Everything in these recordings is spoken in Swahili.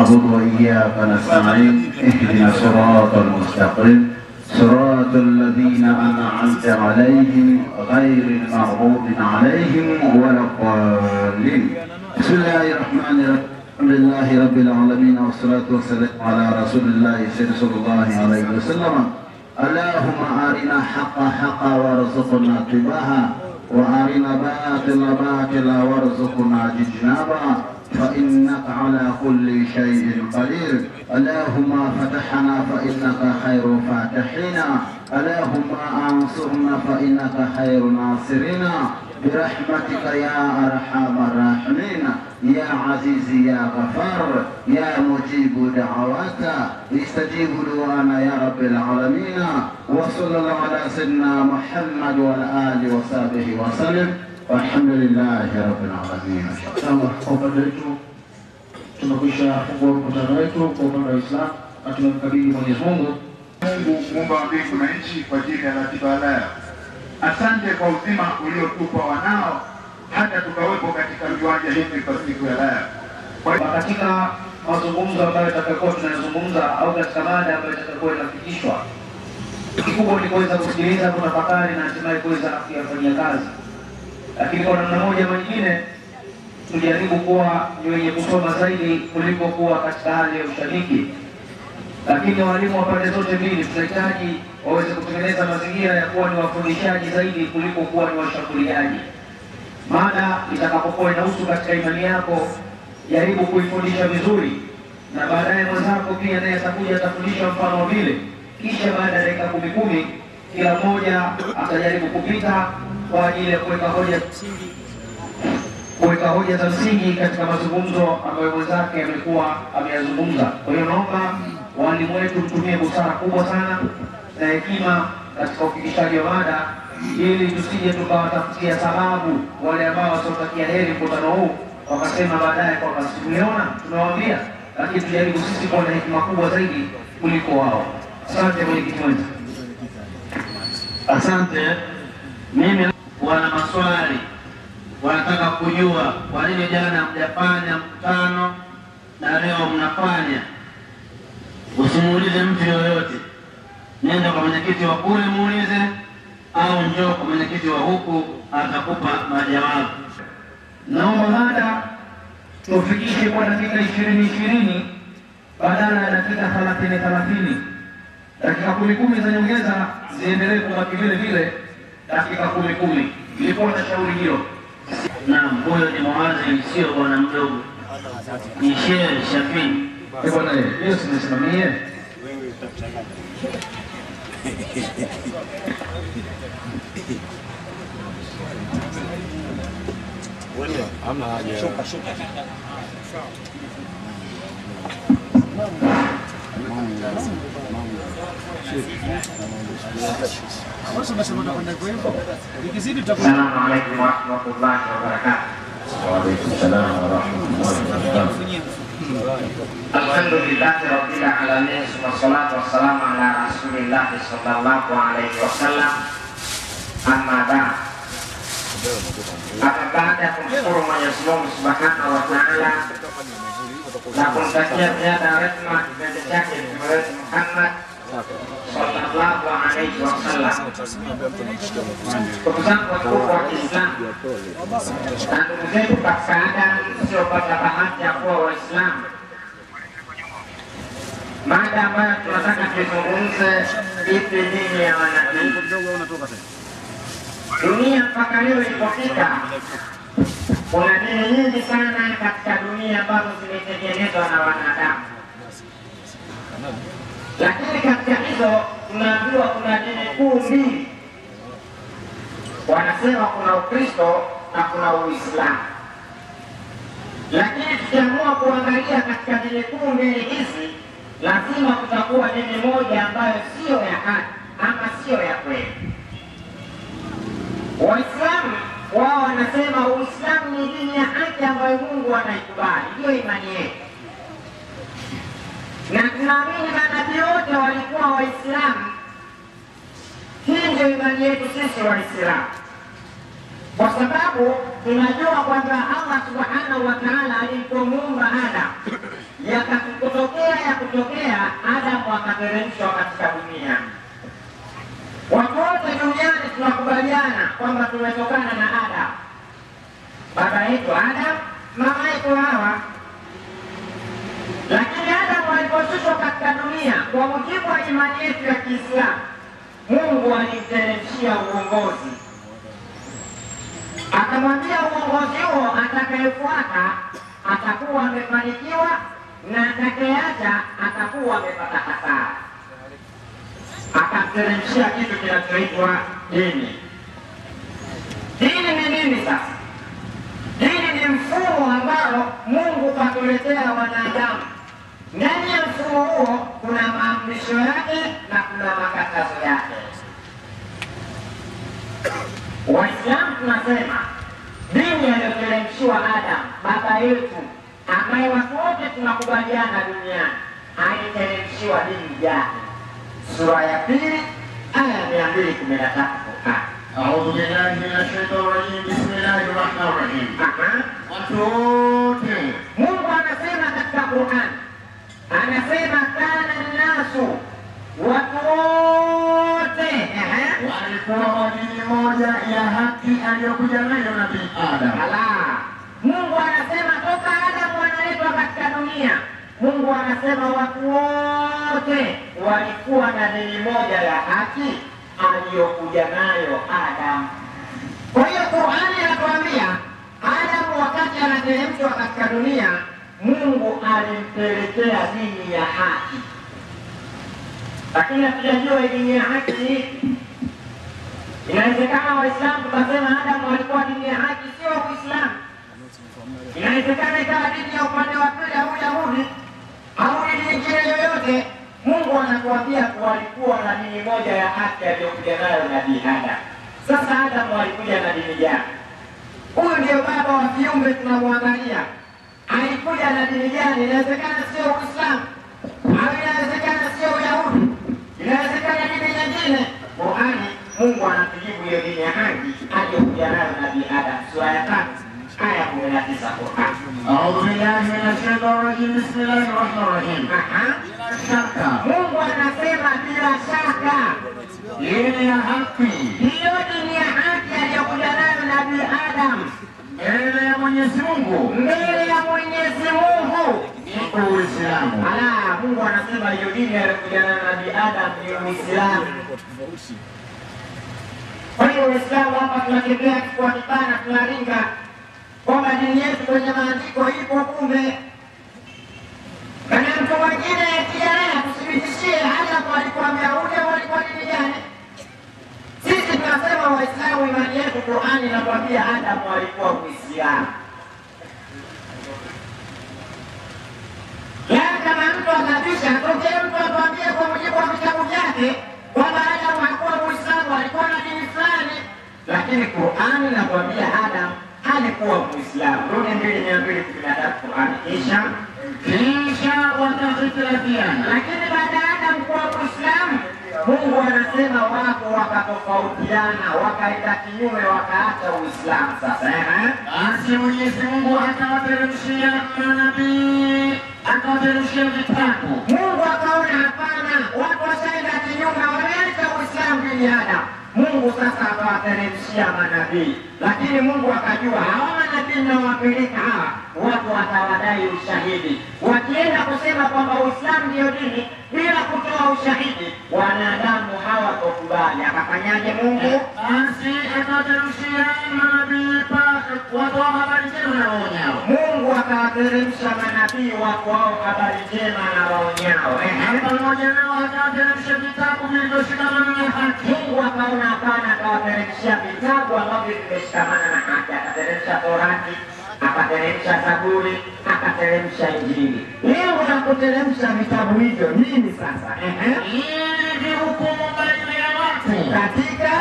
نعبد وإياك نستعين اهدنا الصراط المستقيم صراط الذين أنعمت عليهم غير المغضوب عليهم ولا الضالين. بسم الله الرحمن الرحيم. الحمد لله رب العالمين والصلاة والسلام على رسول الله صلى الله عليه وسلم. اللهم أرنا حق حقا وارزقنا اتباعه وأرنا باطل باطلا وارزقنا اجتنابه فإنك على كل شيء قدير. اللهم فتحنا فإنك خير فاتحين. اللهم أنصرنا فإنك خير ناصرين برحمتك يا أرحم الراحمين يا عزيز يا غفار يا مجيب دعواتا استجيب دعانا يا رب العالمين. وصلى الله على سيدنا محمد وعلى آله وصحبه وسلم والحمد لله رب العالمين. Kwa upande wetu tumekwisha fungua mkutano wetu kwa upande wa Islam na tumemkabidhi Mwenyezi Mungu muumba wa mbingu na nchi kwa ajili ya ratiba leo. Asante kwa uzima uliotupa wanao hata tukawepo katika viwanja hivi kwa siku ya leo. Katika mazungumzo ambayo tutakuwa tunazungumza au katika mada ambayo tutakuwa inafikishwa, kikubwa ni kuweza kusikiliza, kutafakari na hatimaye kuweza kuyafanyia kazi. Lakini kwa namna moja au nyingine tujaribu kuwa ni wenye kusoma zaidi kuliko kuwa katika hali ya ushabiki. Lakini walimu wa pande zote mbili tunahitaji waweze kutengeneza mazingira ya kuwa ni wafundishaji zaidi kuliko kuwa ni washambuliaji. Mada itakapokuwa inahusu katika imani yako, jaribu kuifundisha vizuri, na baadaye mwenzako pia naye atakuja atafundisha mfano wa vile. Kisha baada ya dakika 10 kila mmoja atajaribu kupita kwa ajili ya kuweka hoja za msingi katika mazungumzo ambayo mwenzake amekuwa ameyazungumza. Kwa hiyo naomba walimu wetu mtumie busara kubwa sana na hekima katika ufikishaji wa mada, ili tusije tukawatafutia sababu wale ambao wasiotakia heri mkutano huu wakasema baadaye kwamba tumeona tumewaambia, lakini tujaribu sisi kuwa na hekima kubwa zaidi kuliko wao. Asante mwenyekiti mwenza. Asante. Mimi wana maswali, wanataka kujua kwa nini jana mjafanya mkutano na leo mnafanya. Usimuulize mtu yoyote, nenda kwa mwenyekiti wa kule muulize, au njoo kwa mwenyekiti wa huku atakupa majawabu. Naomba mada tufikishe kwa dakika 20 badala ya dakika 30. Dakika 10 za nyongeza ziendelee kubaki vile vile dakika 10. Ilikuwa na shauri hilo. Naam, huyo ni mwazi, sio bwana mdogo, ni Sheikh Shafii. Bwana yeye simsimamie. Hamna haja. Shuka. Assalamu alaikum warahmatullahi wabarakatuh. Waalaikumsalam warahmatullahi wabarakatuh. Alhamdulillahi rabbil alamin, wassalatu wassalamu ala rasulillah sallallahu alaihi wasallam. Amma ba'd. Baada ya kumshukuru Mwenyezi Mungu Subhanahu wa Ta'ala na kumtakia ziada rehema kipenzi chake Mtume Muhammad sallallahu alaihi wasallam. Ndugu zangu watukufu wa Kiislamu na ndugu zetu katika ada msiopata bahati ya kuwa Waislamu, mada ambayo tunataka tuzungumze, ipi dini ya wanadamu. Dunia mpaka leo ilipofika, kuna dini nyingi sana katika dunia ambazo zimetengenezwa na wanadamu. Lakini katika hizo tunaambiwa kuna dini kuu mbili. Wanasema kuna Ukristo na kuna Uislamu. Lakini tukiamua kuangalia katika dini kuu mbili hizi, lazima kutakuwa dini moja ambayo sio ya haki ama sio ya kweli. Waislamu wao wanasema Uislamu ni dini ya haki ambayo Mungu anaikubali, hiyo imani yetu. Na tunaamini manabii wote walikuwa Waislamu. Hii ndio imani yetu sisi Waislamu, kwa sababu tunajua kwamba Allah Subhanahu wa Ta'ala alipomuumba Adam kutokea, Adamu akateremshwa katika dunia. Watu wote duniani tunakubaliana kwamba tumetokana na Adamu, baba yetu Adamu, mama yetu Hawa. Lakini Adamu aliposhushwa katika dunia, kwa mujibu wa imani yetu ya Kiislamu, Mungu alimteremshia uongozi, akamwambia uongozi huo atakayefuata atakuwa amefanikiwa na atakayeacha atakuwa amepata hasara. Akamteremshia kitu kinachoitwa dini. Dini ni nini sasa? Dini ni mfumo ambao Mungu katuletea wanadamu. Ndani ya mfumo huo kuna maamrisho yake na kuna makatazo yake. Waislamu tunasema dini aliyoteremshiwa Adamu baba yetu, ambaye watu wote tunakubaliana duniani, aliteremshiwa dini yake. Sura ya 2 aya 213 Qur'an. أعوذ بالله من الشيطان الرجيم بسم الله الرحمن الرحيم. watu wote Mungu anasema katika Qur'an, anasema kana nasu, watu wote walikuwa wa dini moja ya haki aliyokuja nayo Nabii Adam. Mungu anasema toka Adamu analetwa katika dunia, Mungu anasema watu wote walikuwa na dini moja ya haki aliyokuja nayo Adamu. Kwa hiyo Qur'ani inatuambia Adamu wakati anateremshwa katika dunia, Mungu alimpelekea dini ya haki. Lakini hatujajua dini ya haki ni ipi. Inawezekana Waislamu tukasema Adamu alikuwa dini ya haki, sio Uislamu. Inawezekana ikawa dini ya upande wa pili au Yahudi au dini nyingine yoyote. Mungu anatuambia walikuwa na dini moja ya haki aliyokuja nayo Nabii Adam. Sasa Adamu alikuja na dini gani? Huyu ndio baba wa viumbe tunamwangalia. Alikuja na dini gani? Inawezekana sio Uislamu, au inawezekana sio Uyahudi, inawezekana dini nyingine. Qur'ani Mungu anatujibu hiyo dini ya haki aliyokuja nayo Nabii Adam. Sura ya 3 aya 19 Qur'an. أعوذ بالله من الشيطان الرجيم بسم الله الرحمن الرحيم. Shaka. Mungu anasema bila shaka dini ya haki, hiyo dini ya haki aliyokuja nayo Nabii Adam mbele ya Mwenyezi Mungu, mbele ya Mwenyezi Mungu ni Uislamu. Mungu anasema hiyo dini aliyokuja nayo Nabii Adam ni Uislamu. Kwa hiyo Uislamu hapa tunatembea kwa kipana, tunaringa kwamba dini yetu kwenye maandiko ipo, kumbe kana mtu mwingine kijana tuthibitishie Adamu alikuwa Myahudi au alikuwa dini gani? Sisi tunasema Waislamu, imani yetu Qur'ani inatuambia Adamu alikuwa Muislamu. Kama mtu atabisha, tokee mtu atuambie kwa mujibu wa vitabu vyake kwamba Adamu hakuwa Muislamu, alikuwa na dini fulani, lakini Qur'ani inatuambia Adamu alikuwa Muislamu. Rudi 2:213 Qur'ani. Kisha wakahitilafiana, lakini baada ya Adamu kuwa Muislamu, Mungu anasema watu wakatofautiana, wakaenda kinyume, wakaacha Uislamu. Sasa basi Mwenyezi Mungu akawateremshia manabii, akawateremshia vitabu. Mungu akaona hapana, watu washaenda kinyume, wameacha Uislamu dini ya Adamu. Mungu sasa akawateremshia manabii, lakini Mungu akajua hawa manabii mnaowapeleka hawa watu watawadai ushahidi. Wakienda kusema kwamba Uislamu ndio dini bila kutoa ushahidi, wanadamu hawatokubali. Akafanyaje Mungu? Basi akawateremshia manabii watoa habari njema na waonyao. Mungu akawateremsha manabii watoao habari njema na waonyao. Pamoja nao akawateremsha vitabu vilivyoshikamana na haki. Mungu akaona hapana, akawateremshia vitabu ambavyo vimeshikamana na haki. Akateremsha Torati, akateremsha Zaburi, akateremsha Injili. Leo na kuteremsha vitabu hivyo nini sasa? Ili vihukumu baina ya watu Katika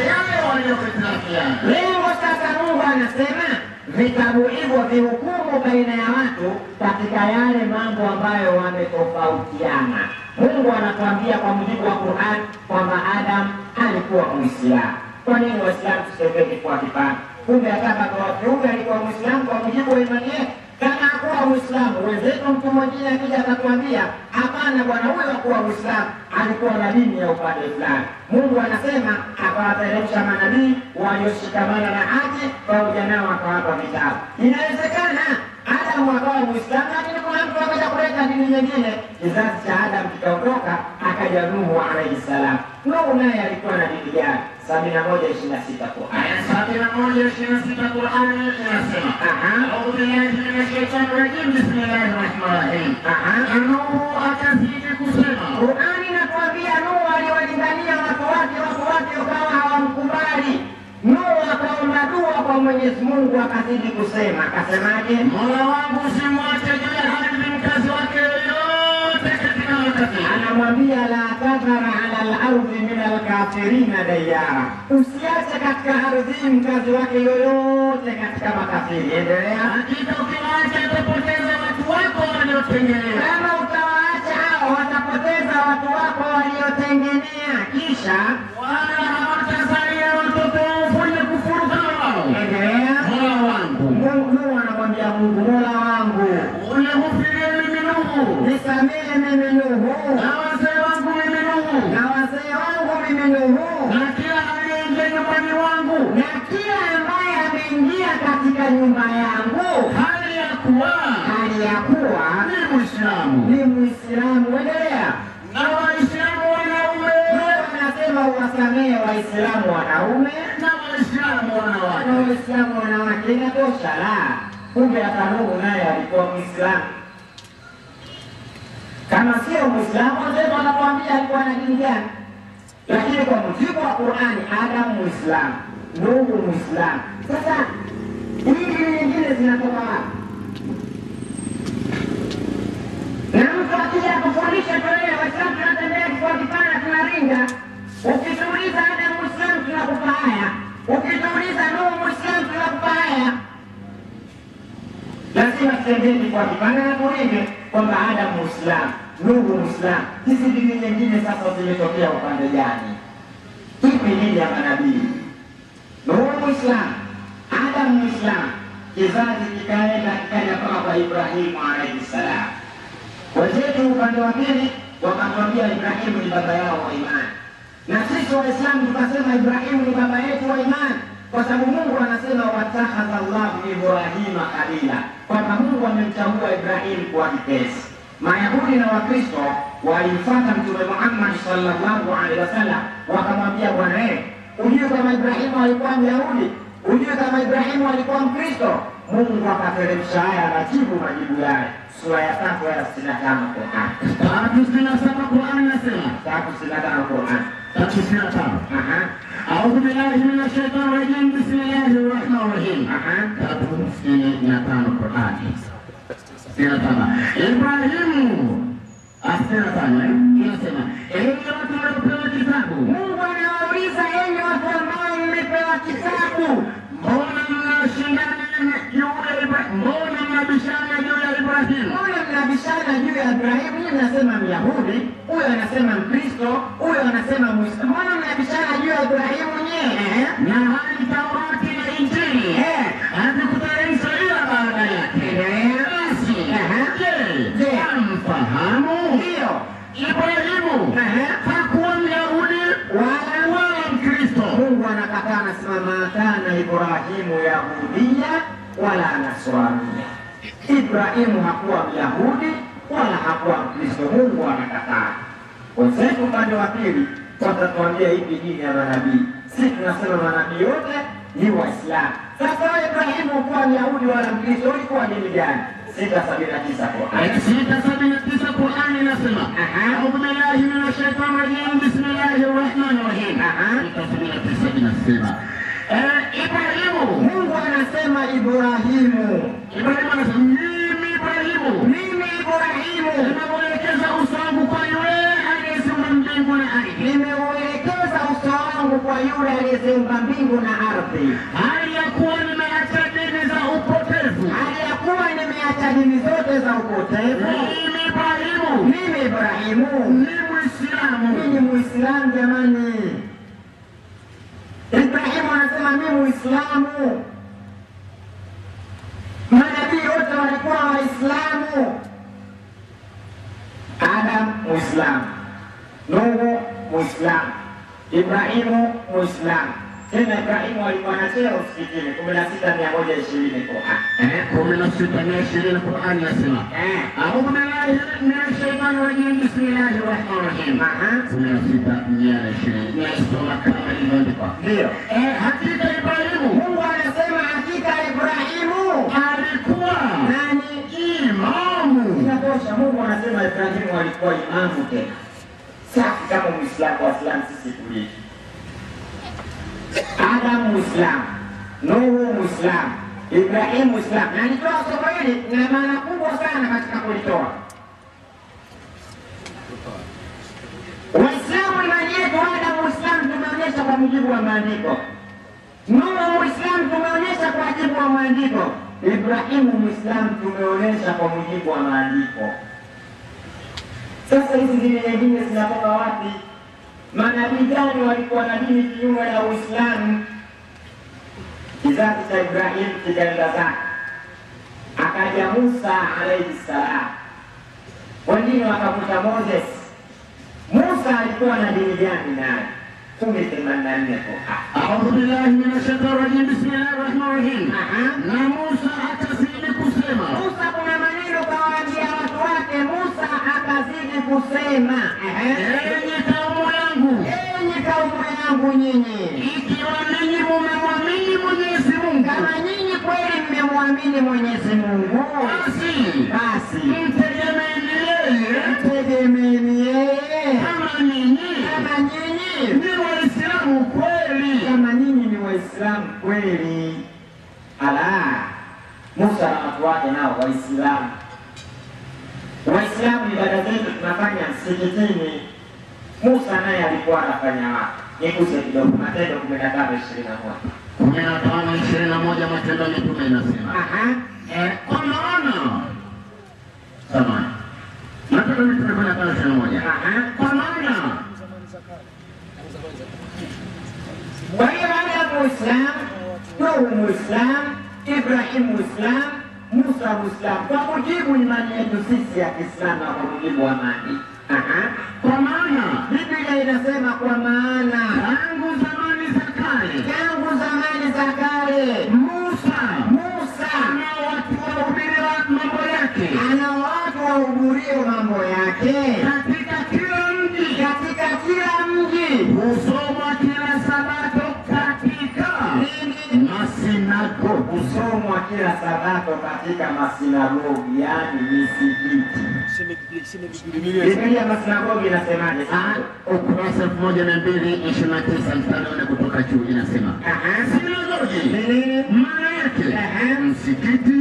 yale waliokhitilafiana. Leo sasa Mungu anasema vitabu hivyo vihukumu baina ya watu katika yale mambo ambayo wametofautiana. Mungu anatuambia kwa mujibu wa Qur'an kwamba Adam alikuwa Muislamu. Kwa nini Waislamu tuseme kwa kipana? Kumbe hata baba wa kiume alikuwa Muislamu kwa mujibu wa imani yake. Kama hakuwa Muislamu Muislamu. Wenzetu mtu mwingine akija atatuambia hapana bwana, huyo hakuwa Muislamu, alikuwa na dini ya upande fulani. Mungu anasema akawateremsha manabii walioshikamana na haki, pamoja nao akawapa vitabu. Inawezekana Adamu akawa Muislamu, lakini kuna mtu akaja kuleta dini nyingine. Kizazi cha Adamu kikaondoka, akaja Nuhu alayhi salam. Nuhu naye alikuwa na dini gani? 71:26 Qur'an. 71:26 Qur'an inasema, a'udhu billahi minash shaitani rajim, bismillahir rahmanir rahim. Nuhu akazidi kusema, Qur'an inatuambia Nuhu aliwalingania watu wake wakawa hawamkubali. Nuhu akaomba dua kwa Mwenyezi Mungu, akazidi kusema, akasemaje? Mola wangu usimwache juu ya ardhi mkazi wake yoyote katika makafiri. Anamwambia la tadhara ala al-ardhi min al-kafirina dayara, usiache katika ardhi mkazi wake yoyote katika makafiri. Endelea. Hakika ukiwaacha utapoteza watu wako waliotengenea. Kama utawaacha hao watapoteza watu wako waliotengenea, kisha wala hawatazalia watoto wenye kufuru kama wao. endelea. Mola wangu, Mungu anamwambia Mungu, Mola wangu unihufirie mimi Nuhu, nisamehe mimi Nuhu, na wazee wangu mimi Nuhu, na wazee wangu mimi Nuhu, na kila aliyeingia nyumbani wangu, na kila ambaye ameingia katika nyumba yangu hali ya kuwa ni Muislamu. ni Muislamu. Endelea. Na Waislamu wanaume, Anasema uwasamehe Waislamu wanaume na Waislamu wanawake. na Waislamu wanawake. Inatosha la. Kumbe hata Nuhu naye alikuwa Muislamu. Kama sio Muislamu, ndio anakuambia alikuwa na dini gani? Lakini kwa mujibu wa Qur'ani, Adam Muislamu, Nuhu Muislamu. Sasa hizi nyingine zinatoka wapi? Na mtu akija kufundisha tuelewe, Waislamu tunatembea kifua kipana, tunaringa. Ukituuliza Adam Muislamu tunakupa haya, ukituuliza Nuhu Muislamu tunakupa haya. Lazima tutembee kifua kipana na turinge kwamba Adam Muislamu, Nuhu Muislamu. Hizi dini nyingine sasa zimetokea upande gani? Ipi dini ya manabii? Nuhu Muislamu, Adam Muislamu, kizazi kikaenda kikaja mpaka kwa Ibrahimu alayhi salam. Wenzetu upande wa pili wakatuambia Ibrahimu ni baba yao wa imani, na sisi Waislamu tukasema Ibrahimu ni baba yetu wa imani, kwa sababu Mungu anasema watakhadha Allahu Ibrahima khalila, kwamba Mungu amemchagua Ibrahimu kuwa kipenzi. Mayahudi na Wakristo walimfuata Mtume Muhammad sallallahu alaihi wasallam, wakamwambia bwana, ujue kama Ibrahimu alikuwa Myahudi, ujue kama Ibrahimu alikuwa Mkristo. Mungu akateremsha haya, anajibu majibu yale. Sura ya 3 aya 65 Qur'an. 367 Qur'an inasema, 365 Qur'an. 365. A'udhu billahi minash shaitani rajim, bismillahir rahmanir rahim. 365 Qur'an. 65. Ibrahimu 65 inasema, enyi watu mliopewa kitabu. Mungu anawauliza, enyi watu ambao mmepewa kitabu, mbona mnashindana juu ya Ibrahimu? Mbona mnabishana juu ya Ibrahimu? Mbona mnabishana juu ya Ibrahimu? Yeye anasema Myahudi, huyo anasema Mkristo, huyo anasema Muislamu. Mbona mnabishana juu ya Ibrahimu nyewe? Na hali Taurati na Injili hazikuteremshwa ila baada yake. Basi, je, mfahamu? Ndio. Ibrahimu hakuwa Myahudi wala Mkristo. Mungu anakataa, anasema ma kana Ibrahimu yahudia wala nasrania. Ibrahimu hakuwa Myahudi wala hakuwa Mkristo. Mungu anakataa. Wenzetu upande wa pili watatuambia hivi dini ya manabii. Sisi tunasema manabii wote ni Waislamu. Sasa Ibrahimu kuwa Myahudi wala Mkristo, ulikuwa dini gani? 679 Qur'an. 679 Qur'an inasema, a'udhu billahi minash shaitani rajim, bismillahir rahmanir rahim. 679 inasema, Ibrahimu, Mungu anasema Ibrahimu anasema mimi Ibrahimu nimeuelekeza uso wangu kwa yule aliyeziumba mbingu na ardhi. Nimeuelekeza uso wangu kwa yule aliyeziumba mbingu na ardhi. Hali ya kuwa nimeacha dini za upotevu. Hali ya kuwa nimeacha dini zote za upotevu. Mimi Ibrahimu ni Muislamu. Mimi ni Muislamu jamani. Ibrahimu anasema mimi Muislamu. Manabii wote walikuwa Waislamu. Muislamu, Ibrahimu Muislamu. Tena Ibrahimu alikuwa na cheo msikitini 16:120 Qur'an. 16:120 Qur'an inasema. A'udhu billahi minash shaitani rajim. Bismillahir rahmanir rahim. 16:120. Nasoma kama ilivyoandikwa. Ndio. Hakika Ibrahimu. Mungu anasema hakika Ibrahimu alikuwa nani? Imamu. Inatosha. Mungu anasema Ibrahimu alikuwa imamu tena. Safi kama Muislamu, Waislamu sisi tulivyo. Adam Muislamu, Nuhu Muislamu, Ibrahim Muislamu. Na nitoa somo hili na maana kubwa sana katika kulitoa. Waislamu imani yetu, Adam Muislamu tumeonyesha kwa mujibu wa maandiko. Nuhu Muislamu tumeonyesha kwa mujibu wa maandiko. Ibrahimu Muislamu tumeonyesha kwa mujibu wa maandiko. Sasa hizi dini nyingine zinatoka wapi? Manabii gani walikuwa na dini kinyume na Uislamu? Kizazi cha Ibrahim kikaenda zake, akaja Musa alayhi salam, wengine wakamuita Moses. Musa alikuwa na dini gani naye? 10:84 Qur'an. A'udhu billahi minash shaitani rajim. Bismillahir rahmanir rahim. Na Musa akazidi kusema. Musa kuna maneno kawaambia watu wake. Musa akazidi kusema, enyi kaumu yangu, enyi kaumu yangu nyinyi, ikiwa ninyi mmemwamini Mwenyezi Mungu, kama nyinyi kweli mmemwamini Mwenyezi Mungu, basi mtegemeeni yeye. Kama nyinyi ni Waislamu kweli, kama nyinyi ni Waislamu kweli. Ala, Musa na watu wake nao Waislamu. Waislamu ibada zetu tunafanya msikitini. Musa naye alikuwa anafanya wapi? Nikuse kidogo, Matendo 15:21. 15:21 Matendo ya Mitume inasema. Kwa maana samahani, Matendo ya Mitume 15:21. Kwa maana kwa hiyo Adam Muislamu, Nuhu Muislamu, Ibrahim Muislamu, Musa Muislamu, kwa mujibu imani yetu sisi ya Kiislamu na kwa mujibu wa maandiko. Kwa maana Biblia inasema kwa maana tangu zamani za kale Musa ana watu wahubiriwa mambo yake katika kila mji husomwa kila Sabato katika masinagogi. Husomwa kila Sabato katika masinagogi, yani misikiti. Biblia masinagogi inasemaje? Ukurasa 1229 mstari wa kutoka juu inasema. Sinagogi maana yake msikiti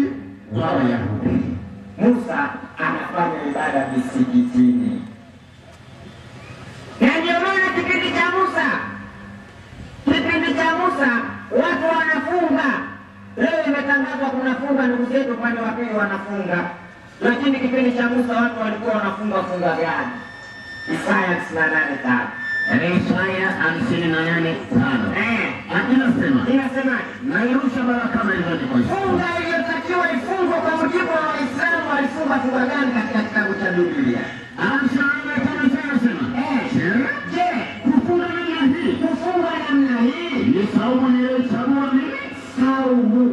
wa Wayahudi. Musa anafanya ibada misikitini. Na ndio maana kipindi cha Musa watu wanafunga. Leo imetangazwa kuna funga, ndugu zetu upande wa pili wanafunga. Lakini kipindi cha Musa watu walikuwa wanafunga funga gani? Isaya 58:5. Isaya 58:5. Inasemaje? Nairusha baraka kama ilivyoandikwa. Funga iliyotakiwa ifungwe kwa mujibu wa Waislamu walifunga funga gani katika kitabu cha Biblia? Je, kufunga namna hii ni saumu niliyochagua mimi? Saumu.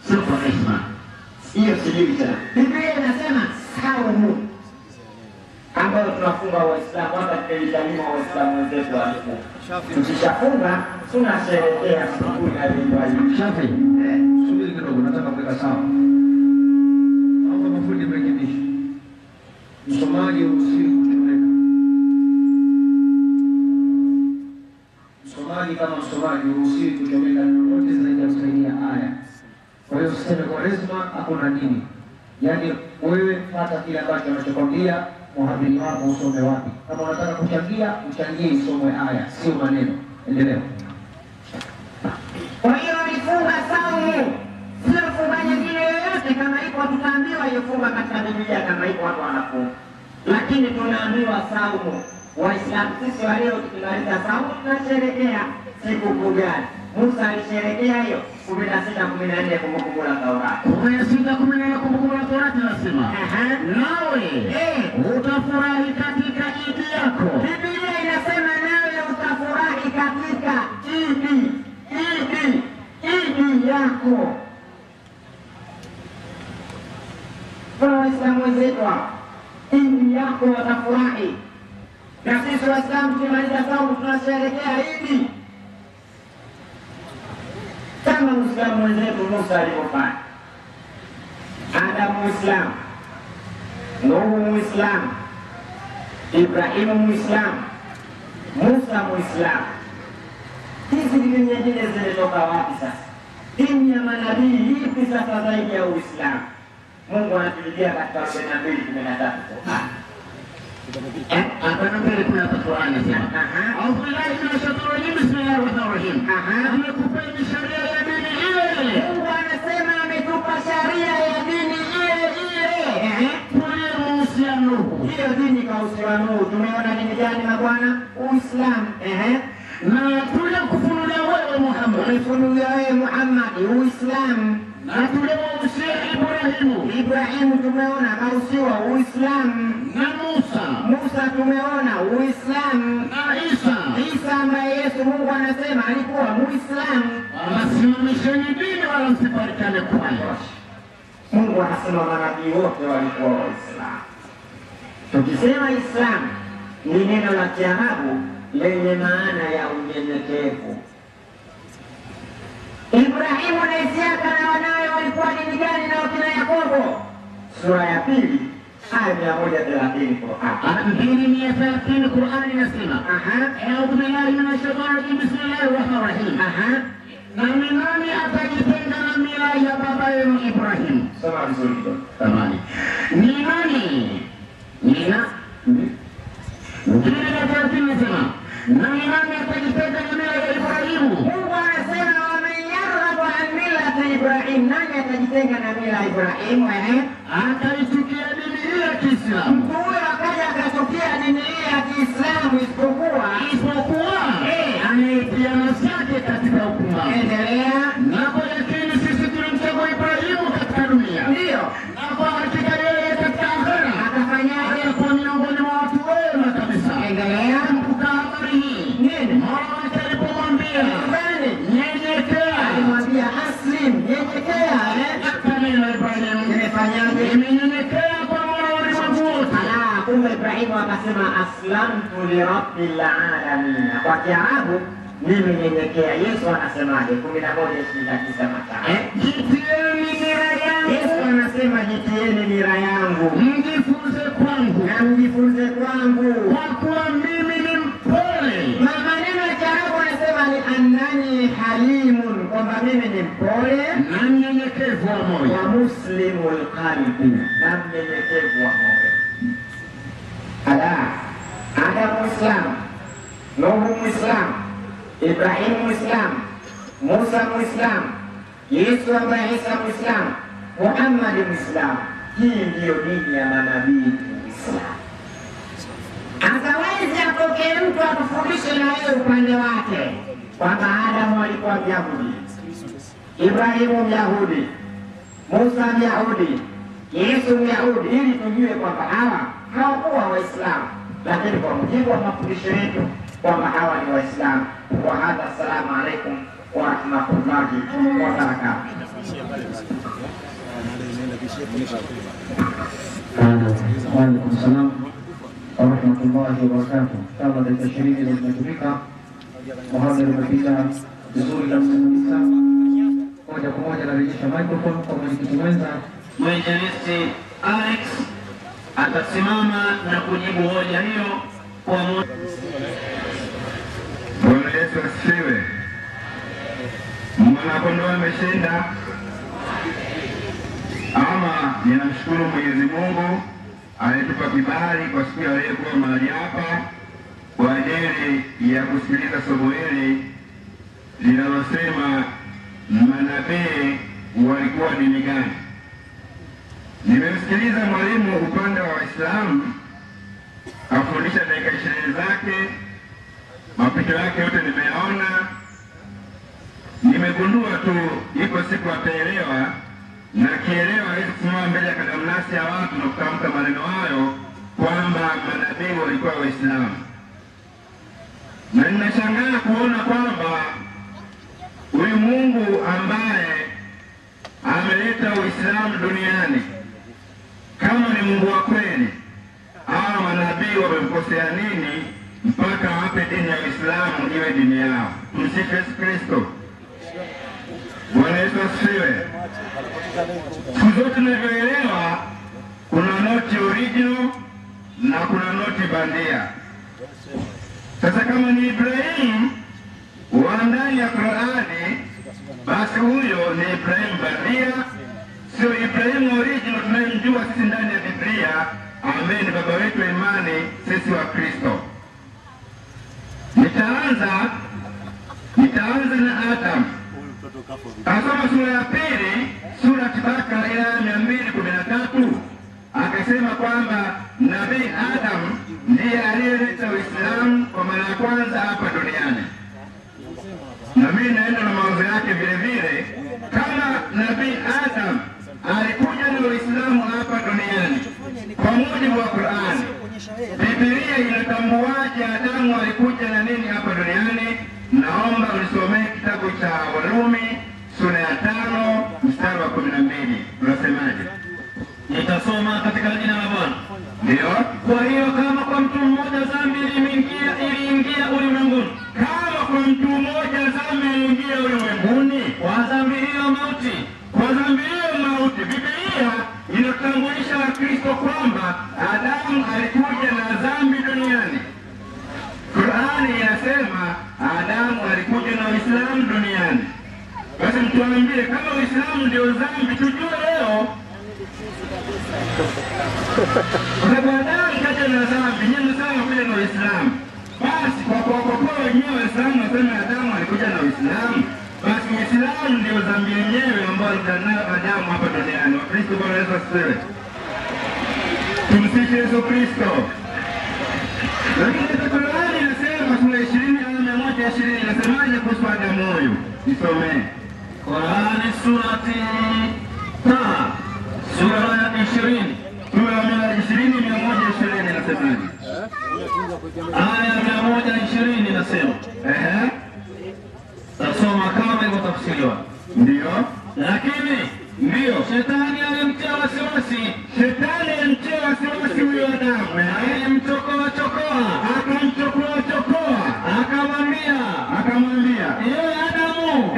Sio kwa heshima. Hiyo sijui tena. Biblia inasema saumu ambayo tunafunga Waislamu, hata kipindi cha nyuma Waislamu wenzetu walifunga. Tukishafunga tunasherehekea siku ya Eid. Shafi, subiri kidogo, nataka kuweka sawa. Hapo mafundi mrekebisha. Msomaji usiku kuchomeka. Msomaji kama msomaji usiku kuchomeka lolote zaidi ya kusaidia aya. Kwa hiyo usiseme Kwaresma hakuna dini. Yaani wewe fuata kile ambacho anachokwambia mhadhiri wako usome wapi. Kama unataka kuchangia, uchangie isomwe aya, sio maneno. Endelea. Kwa hiyo alifunga saumu, sio funga nyingine yoyote. Kama iko tutaambiwa hiyo funga katika Biblia, kama iko watu wanafunga, lakini tunaambiwa saumu. Waislamu sisi waleo tukimaliza saumu tunasherehekea siku gani? Musa alisherehekea hiyo 16:14 Kumbukumbu la Taurati. 16:14 Kumbukumbu la Taurati nasema, nawe utafurahi katika idi yako. Biblia inasema nawe utafurahi katika idi yako. Kwa Waislamu wenzetu, idi yako watafurahi. Na sisi Waislamu tukimaliza saumu tunasherehekea idi kama Muislamu wenzetu Musa alivyofanya. Adamu Muislamu, Nuhu Muislamu, Ibrahimu Muislamu, Musa Muislamu. Hizi dini nyingine zimetoka wapi sasa? Dini ya manabii ipi sasa zaidi ya Uislamu? Mungu anatulijia katika 42:13 Qur'an. Hapa mbele kuna Qur'an inasema, "A'udhu billahi minash shaitani rajim. Bismillahirrahmanirrahim." Amekupa sharia ya dini ile. Mungu anasema ametupa sharia ya dini ile. Tuliyohusia Nuhu. Hiyo dini kausiwa Nuhu. Tumeona dini gani mabwana? Uislamu. Na tulikufunulia wewe Muhammad. Tumefunulia wewe Muhammad Uislamu. Na tuliohusia Ibrahimu tumeona kausiwa Uislamu. Na Musa tumeona Uislamu. Na Isa ambaye Yesu Mungu anasema alikuwa Muislamu. Wasimamisheni dini wala msifarikane kwayo. Mungu anasema manabii wote walikuwa Waislamu. Tukisema Islam ni neno la Kiarabu lenye maana ya unyenyekevu. Ibrahimu na Isaka na wanawe walikuwa dini gani na wakina Yakobo? Sura ya 2 aya 130 Qur'an. 230 Qur'an inasema, "A'udhu billahi minash shaitani rajim. Bismillahirrahmanirrahim." Na nani atajitenga na mila ya baba yenu Ibrahim? Soma vizuri kidogo. Tamani. Ni nani? Nina? Ngine na taratibu nasema, "Na nani atajitenga na mila ya Ibrahimu?" Mungu anasema wameyarghabu an millati Ibrahim. Nani atajitenga na mila ya Ibrahim? Akaitukia dini hii ya Kiislamu. Mtu huyo akaja akatukia dini hii ya Kiislamu isipokuwa anayetia nafsi yake katika upumbavu. Endelea. Na kwa yakini sisi tulimchagua Ibrahimu katika dunia. Ndio. Na kwa hakika yeye katika akhera akafanyaje? Alikuwa miongoni mwa watu wema kabisa. Endelea. Kumbuka habari hii. Nini? Mola wake alipomwambia, nyenyekea. Alimwambia aslim, nyenyekea. Kama Ibrahimu Nimefanyaje? Nimenyenyekea kwa Mola wa ulimwengu wote. Kumbe Ibrahimu akasema aslamtu li rabbil alamin. Kwa Kiarabu nimenyenyekea. Yesu anasemaje? 11:29 Mathayo. Jitieni nira yangu. Yesu anasema jitieni nira yangu. Mjifunze kwangu. Na mjifunze kwangu. Kwa kuwa mimi ni mpole. Maneno ya Kiarabu anasema ni annani halimun, kwamba mimi ni mpole na mnyenyekevu wa moyo. Wa muslimul qalbi, na mnyenyekevu wa moyo. Adamu Muislamu, Nuhu Muislamu, Ibrahimu Muislamu, Musa Muislamu, Yesu ambaye Isa Muislamu, Muhammad Muislamu. Hii ndiyo dini ya manabii Uislamu. Akawezi atokee mtu atufundishe na yeye upande wake kwamba Adamu alikuwa Myahudi, Ibrahimu Myahudi, Musa Myahudi, Yesu Myahudi, ili tujue kwamba hawa hawakuwa Waislamu, lakini kwa mujibu wa mafundisho yetu kwamba hawa ni Waislamu. Wa hadha, assalamu alaikum wa rahmatullahi wa barakatuh. Waalaikum salam wa rahmatullahi wa barakatuh. Kama dakika 20 zimetumika, muhadhara umepita vizuri kabisa. Moja kwa moja narejesha microphone kwa mwenyekiti mwenza Mwinjilisti Alex atasimama na kujibu hoja hiyo kwa moja. Bwana Yesu asifiwe. Mwanakondoo ameshinda. Ama ninamshukuru Mwenyezi Mungu alitupa kibali kwa siku ya leo kuwa mahali hapa kwa ajili ya kusikiliza somo hili linalosema manabii walikuwa dini gani. Nimemsikiliza mwalimu upande wa Waislamu afundisha dakika 20 zake, mapito yake yote nimeyaona. nimegundua tu iko siku ataelewa, na kielewa hizi kusimama mbele ya kadamnasi ya watu na kutamka maneno hayo kwamba manabii walikuwa Waislamu. Na ninashangaa kuona kwamba huyu Mungu ambaye ameleta Uislamu duniani, kama ni Mungu wa kweli, hawa manabii wamemkosea nini mpaka wape dini ya Uislamu iwe dini yao? Tumsifu Yesu Kristo. Bwana Yesu asifiwe. Siku zote tunavyoelewa, kuna noti original na kuna noti bandia. Sasa kama ni Ibrahim wa ndani ya Qur'ani, basi huyo ni Ibrahim bandia, sio Ibrahim original tunayemjua sisi ndani ya Biblia, ambaye ni baba wetu wa imani sisi wa Kristo. Nitaanza na Adam. Kasoma sura ya pili, sura Bakara aya 213, akasema kwamba Nabii Adam ndiye aliyeleta Uislamu kwa mara ya kwanza hapa duniani. Na mimi naenda na mawazo yake vile vile, kama Nabii Adam alikuja na Uislamu hapa duniani kwa mujibu wa Qur'ani, Biblia inatambuaje Adamu alikuja na nini hapa duniani? Naomba unisomee kitabu cha Warumi sura ya 5 mstari wa 12. Unasemaje? Nitasoma katika jina la Bwana. Ndio. Kwa hiyo kama kwa mtu mmoja dhambi iliingia ulimwenguni, Kama kwa mtu mmoja dhambi iliingia ulimwenguni, kwa dhambi hiyo mauti, kwa dhambi hiyo mauti. Biblia inatambulisha Kristo kwamba Adamu alikuja na dhambi duniani. Qur'ani inasema Adamu alikuja na Uislamu duniani. Basi mtuambie, kama Uislamu ndio dhambi, tujue leo kwa sababu Adamu kaja na dhambi, nyinyi msema kuja na Uislamu. Basi kwa wenyewe Waislamu wasema Adamu alikuja na Uislamu, basi Uislamu ndio dhambi yenyewe ambayo alikuja Adamu hapa duniani. Wakristo, Bwana Yesu asifiwe. Tumsifu Yesu Kristo. Lakini Qur'ani inasema sura 20 aya 120 inasemaje kuhusu Adamu huyu? Nisomee. Qur'ani surati Taha sura ya 20. Sura ya 20 120 inasemaje? Aya 120 inasema. Tasoma kama ilivyotafsiriwa. Ndio. Lakini Ndio. Shetani alimtia wasiwasi. Shetani alimtia wasiwasi huyo Adamu. Alimchokoa, Akamchokoa. akamwambia, Adamu,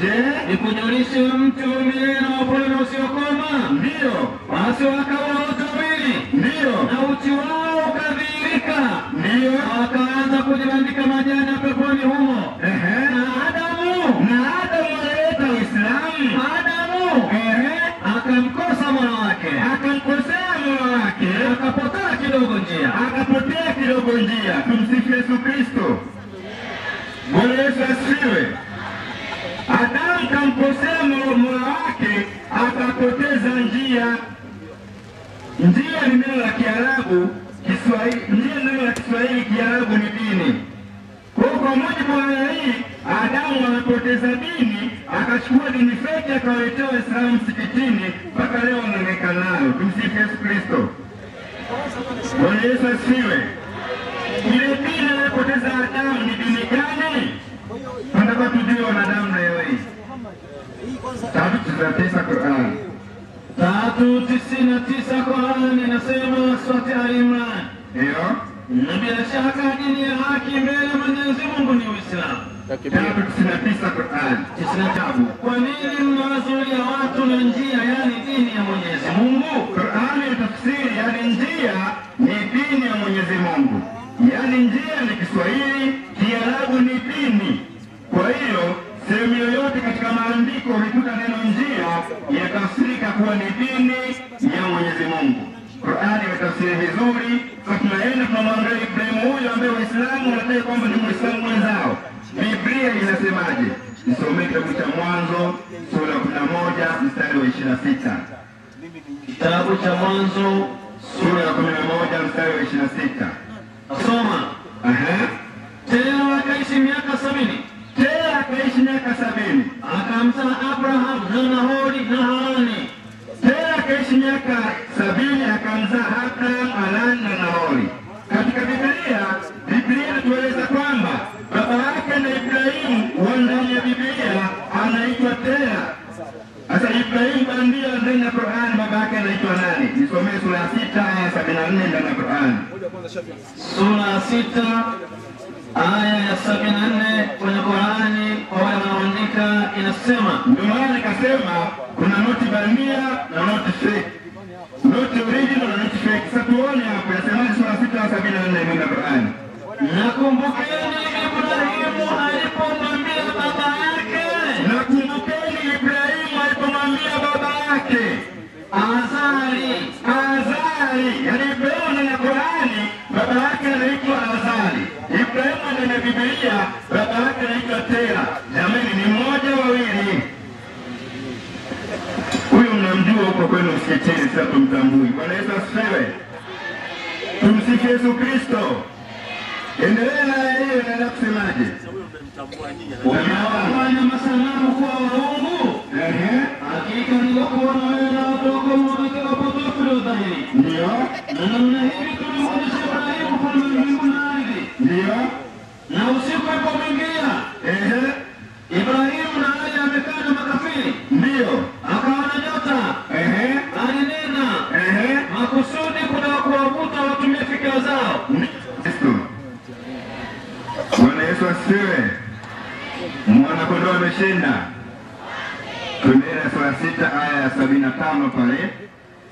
je, nikujulishe mti wa milele na wapole usiokoma? Ndio. Basi wakawa wote wawili. Ndio. Na uchi wao ukadhihirika. Ndio. Wakaanza kujibandika majani ya peponi humo. Na Adamu alileta Uislamu. Adamu akamkosa mola wake. Akapotea kidogo njia. Tumsifu Yesu Kristo. Bwana Yesu asifiwe. Adamu kamkosea mola wake, akapoteza njia. Njia ni neno la Kiarabu, Kiswahili. Njia neno la Kiswahili, Kiarabu ni dini. Kwa mujibu wa aya hii, Adamu amepoteza dini, akachukua dini feki akawaletea Waislamu msikitini, mpaka leo wanaonekana nayo. Tumsifu Yesu Kristo. Bwana Yesu asifiwe. Ile dini aliyopoteza Adamu ni dini gani? Tunataka tujue wanadamu leo hii. 3:99 Qur'an. 3:99 Qur'an inasema Surati Al-Imran. Ndio. Na bila shaka dini ya haki mbele ya Mwenyezi Mungu ni Uislamu. 3:99 Qur'an. Kitabu. Kwa nini mnawazuia watu na njia, yani dini ya Mwenyezi Mungu? Qur'ani ya tafsiri, yani njia ni dini ya Mwenyezi Mungu. Yani njia ni Kiswahili, Kiarabu ni dini. Kwa hiyo sehemu yoyote katika maandiko ukikuta neno njia inatafsirika kuwa ni dini ya Mwenyezi Mungu. Qur'ani imetafsiri vizuri. Kwa tunaenda tunamwangalia Ibrahim huyo ambaye Waislamu wanadai kwamba ni Muislamu mwenzao. Biblia inasemaje? Nisomee kitabu cha Mwanzo sura 11 mstari wa 26. Kitabu cha Mwanzo sura ya 11 mstari wa 26. Nasoma. Tena wakaishi miaka 70. Tena miaka 70. Akamzaa Abraham na Nahori na Harani. Tera akaishi miaka 70 akamzaa Abraham, Harani na Nahori. Katika Biblia inatueleza kwamba baba yake na Ibrahimu wa ndani ya Biblia anaitwa Tera. Sasa Ibrahimu bandia ndani ya Qur'an baba yake anaitwa nani? Nisomee sura ya 6 aya 74 ndani ya Qur'an. Sura ya 6 aya ya 74 kwenye Qur'ani kwa wale wanaoandika inasema, ndio maana nikasema kuna noti bandia na noti fake. Noti original na noti fake. Sasa tuone hapo yasema sura 6 aya 74 ndani ya Qur'an. Nakumbukeni Ibrahimu alipomwambia baba yake. Nakumbukeni Ibrahimu alipomwambia baba yake Azari. Yaani Ibrahimu ndani ya Qur'ani baba yake anaitwa Azari. Ibrahimu ndani ya Biblia baba yake anaitwa Tera. Jamani ni mmoja wawili. Huyo mnamjua huko kwenu msikitini, sasa tumtambui. Bwana Yesu asifiwe. Tumsifu Yesu Kristo. Endelea na hiyo, naenda kusemaje? Wamewafanya masanamu kuwa waungu. Hakika nilikuona wewe na watu wako katika upotofu leo dhahiri. Ndio. Na namna hivi tulimwonyesha Ibrahimu ufalme wa mbingu na ardhi. Ndio. Na usiku alipomwingia Ibrahimu na hali amekaa na makafiri. Ndio. Akaona nyota. Alinena makusudi kuna kuwavuta watumie fikra zao. Bwana Yesu asifiwe. Mwana kondoo ameshinda. Tuendelea sura 6 aya ya 75 pale.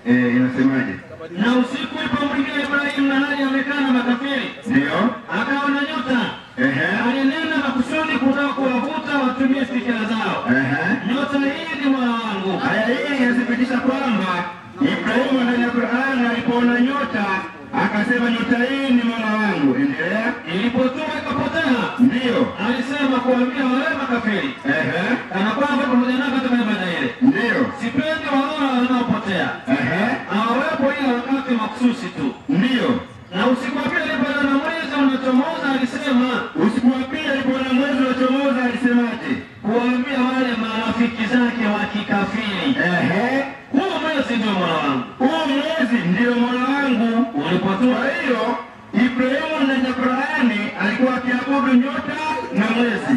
Inasemaje? Na usiku alipomwingia Ibrahimu na hali amekaa na makafiri. Ndio. Akaona nyota. Alinena makusudi kuna kuwavuta watumie fikra zao. Nyota hii ni mwana wangu. Aya hii inathibitisha kwamba Ibrahimu ndani ya Qur'an alipoona nyota akasema nyota hii ni mwana wangu. Endelea. Ilipotoka ikapotea. Ndio. Alisema kuambia wale makafiri. Kana kwamba pamoja nao katika ibada ile. Ndio. Sipendi waona wanaopotea. Hawawepo ile wakati makususi tu. Ndio. Na usiku wa pili alipoona mwezi unachomoza alisema. Usiku wa pili alipoona mwezi unachomoza alisemaje? Kuambia wale marafiki zake wa kikafiri. Huu mwezi ndio mwana wangu. Huu mwezi ndio mwana wangu. Ulipotoa hiyo Ibrahimu ndani ya Qur'ani alikuwa akiabudu nyota na mwezi.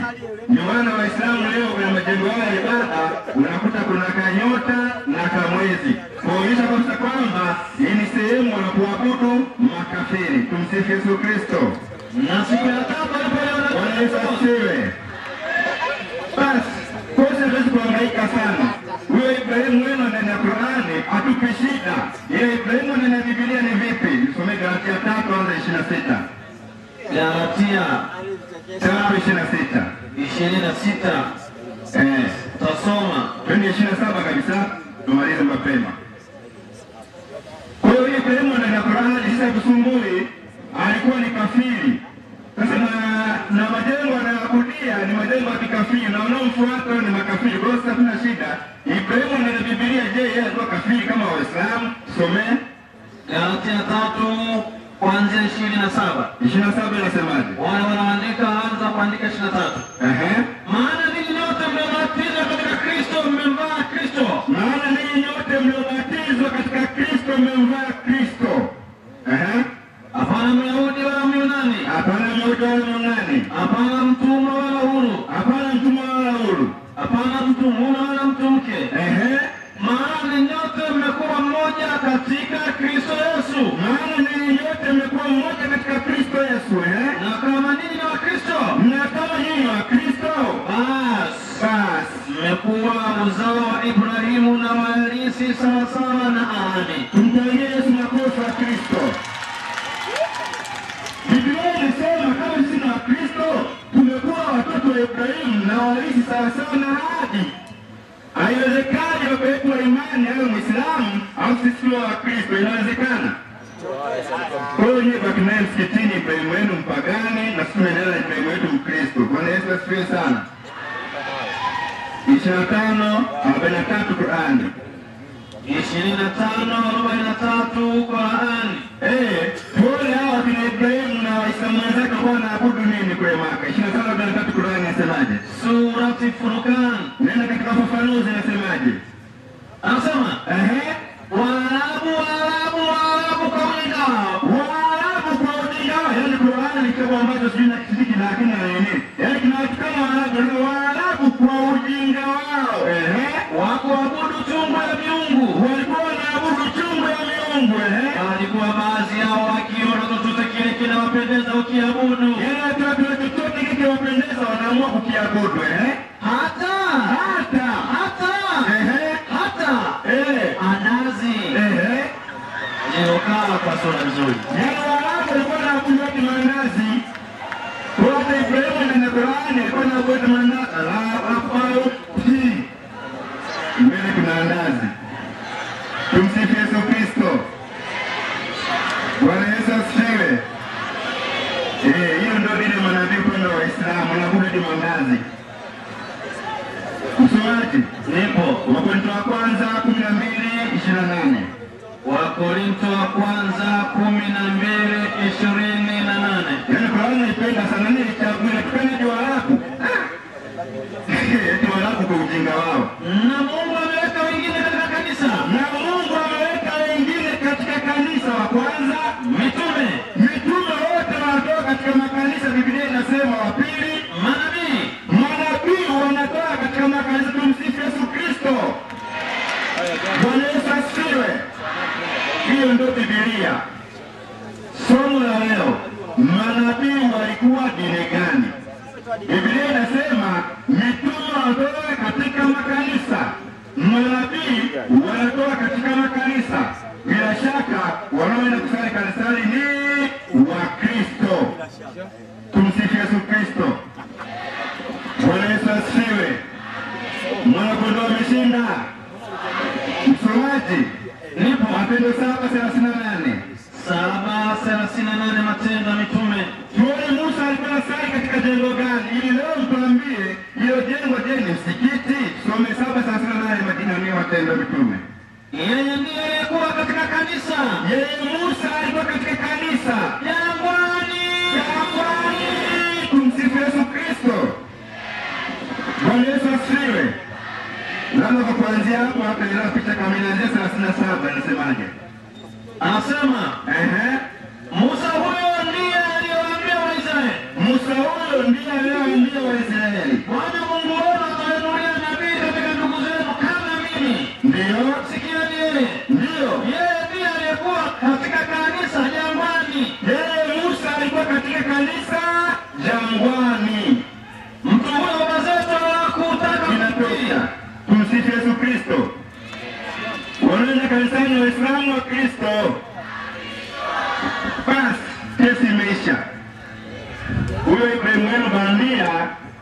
Ndio maana Waislamu leo kwenye majengo yao ya ibada unakuta kuna kanyota na kamwezi. Kuonyesha kabisa kwamba hii ni sehemu wanapoabudu makafiri. Tumsifu Yesu Kristo. Na siku ya tatu alipoona Bwana Yesu asifiwe. Basi kosa hatuwezi kuhangaika sana. Huyo Ibrahimu wenu ndani ya Qur'ani atupe shida. Ile Ibrahimu ndani ya Biblia ni vipi? Nisome Galatia 3:26. Galatia 3:26. 26. Tasoma. Twende 27 kabisa. Tumalize mapema. Kwa hiyo Ibrahimu ndani ya Qur'ani sasa tusumbui alikuwa ni kafiri. Sasa na majengo anayoabudia ni majengo ya kikafiri na wanaomfuata ni makafiri. Kwa hiyo hatuna shida. Ibrahimu ndani ya Biblia je, yeye alikuwa kafiri kama Waislamu? Somee Galatia 3 kuanzia 27. 27 inasemaje? Wale wanaandika anza kuandika 23. Maana ninyi nyote mliobatizwa katika Kristo mmemvaa Kristo. Maana ninyi nyote mliobatizwa katika Kristo mmemvaa Kristo. Hapana Myahudi wala Myunani. Hapana Myahudi wala Myunani. Hapana mtumwa wala huru. Hapana mtumwa wala huru. Hapana mtu mume wala mtu mke. Maana nyote mmekuwa mmoja katika Kristo Yesu. Maana ninyi nyote mmekuwa mmoja katika Kristo Yesu. Na kama ninyi ni wa Kristo. Na kama ninyi ni wa Kristo. Basi mmekuwa uzao wa Ibrahimu na warisi sawasawa na ahadi. Tumtangie Yesu makofi wa Kristo. Biblia inasema kama sisi ni wa Kristo tumekuwa watoto wa Ibrahimu na warisi sawasawa na ahadi. Haiwezekani baba yetu wa imani awe Muislamu au sisi wa Kristo. Inawezekana? Kwa hiyo nyie baki naye msikitini Ibrahimu wenu mpagani na sisi tunaendelea na Ibrahimu wetu Mkristo. Bwana Yesu asifiwe sana. 25:43 Qur'ani. 25:43 Qur'ani. Wale hawa kina Ibrahimu na Waislamu wenzake kwa wanaabudu nini kule Maka? 25:43 Qur'ani inasemaje? Surat Mtakatifu Furqan. Nenda katika ufafanuzi nasemaje? Anasema Waarabu kwa ujinga wao. Yaani Qur'ani ni kitabu ambacho sijui na kisiki na hakina nini. Yaani kinawatukana Waarabu kwa ujinga wao. Wakuabudu chungu ya miungu. Walikuwa wanaabudu chungu ya miungu. Walikuwa baadhi yao wakiona chochote kile kinawapendeza ukiabudu. Yaani chochote kile kinawapendeza wanaamua kukiabudu. Hata andazi. Kaa kwa sura nzuri. Yaani Waarabu walikuwa wanaabudu watu mandazi. Wote Ibrahimu na Qur'ani walikuwa wanaabudu mandazi. Mbele kuna andazi. Tumsifu Yesu Kristo. Bwana Yesu asifiwe. Hiyo ndio dini ya manabii kwenda Waislamu, wanaabudu mandazi. Msomaji, Nipo. Wakorintho wa kwanza 12:28. Wakorintho wa kwanza 12:28. Yaani Qur'ani naipenda sana, nini chakula kipenda ni Waarabu. Eti Waarabu kwa ujinga wao. Na Mungu ameweka wengine katika kanisa. Na Mungu ameweka wengine katika kanisa. Wa kwanza Mitume wote wanatoka katika makanisa. Biblia inasema wa pili manabii wanatoka katika makanisa. Tumsifu Yesu Kristo. Bwana Yesu asifiwe. Hiyo ndio Biblia. Somo la leo, manabii walikuwa dini gani? Biblia inasema mitume wanatoka katika makanisa, manabii wanatoka katika makanisa. Bila shaka wanaoenda kusali kanisani ni Wakristo. Tumsifu Yesu Kristo. Bwana Yesu asifiwe. Mwana-kondoo ameshinda. Msomaji, Nipo. Matendo 7:38. 7:38 Matendo ya Mitume. Tuone Musa alikuwa anasali katika jengo gani? Ili leo mtuambie hilo jengo je ni msikiti? Some 7:38 majina ya Matendo ya Mitume. Yeye ndiye aliyekuwa katika kanisa. Yeye Musa alikuwa katika kanisa. Jangwani. Tumsifu Yesu Kristo. Bwana Yesu asifiwe. Labda kwa kuanzia hapo hapa ndio picha kamili ya 37 anasemaje? Anasema Musa huyo ndiye aliyewaambia Waisraeli. Bwana Mungu wenu atawainulia nabii katika ndugu zenu kama mimi. Ndio. Sikieni yeye. Ndio. Yeye ndiye aliyekuwa katika kanisa jangwani. Yeye Musa alikuwa katika kanisa jangwani. Mtu huyo baba zetu hawakutaka Inatosha. Tumsifu Yesu Kristo. Wanaenda kanisani Waislamu wa Kristo. Basi kesi imeisha. Huyo Ibrahimu wenu bandia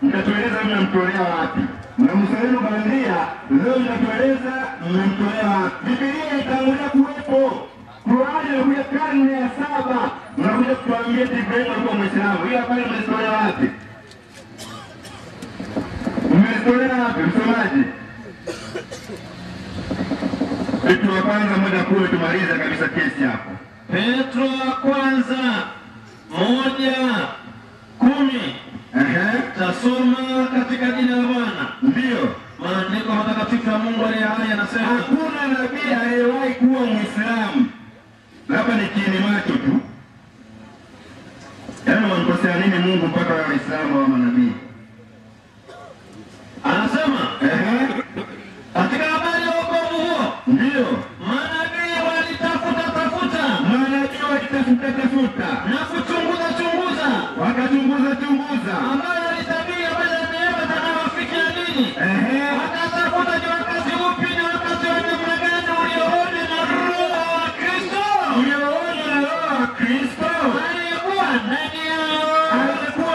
mtatueleza mnamtolea wapi? Na Musa wenu bandia leo mtatueleza mmemtolea wapi? Biblia itangulia kuwepo. Qur'ani inakuja karne ya 7. Mnakuja kutuambia Ibrahimu alikuwa Muislamu. Hiyo habari mmezitolea wapi? Mmezitolea wapi msomaji? Petro wa kwanza 1:10 tumaliza kabisa kesi hapo. Petro wa kwanza 1:10. Tasoma katika jina la Bwana. Ndio. Maandiko matakatifu ya Mungu aliye hai yanasema hakuna nabii aliyewahi kuwa Muislamu. Labda ni kiini macho tu. Yaani wankosea nini Mungu mpaka wa Waislamu wa manabii? Anasema katika habari ya wokovu huo. Ndio. Manabii walitafuta na kuchunguza wakachunguza ambayo alitabiri habari ya neema itakayowafikia nini. Wakatafuta ni wakati upi na wakati wa namna gani ulioona na Roho wa Kristo. Aliyekuwa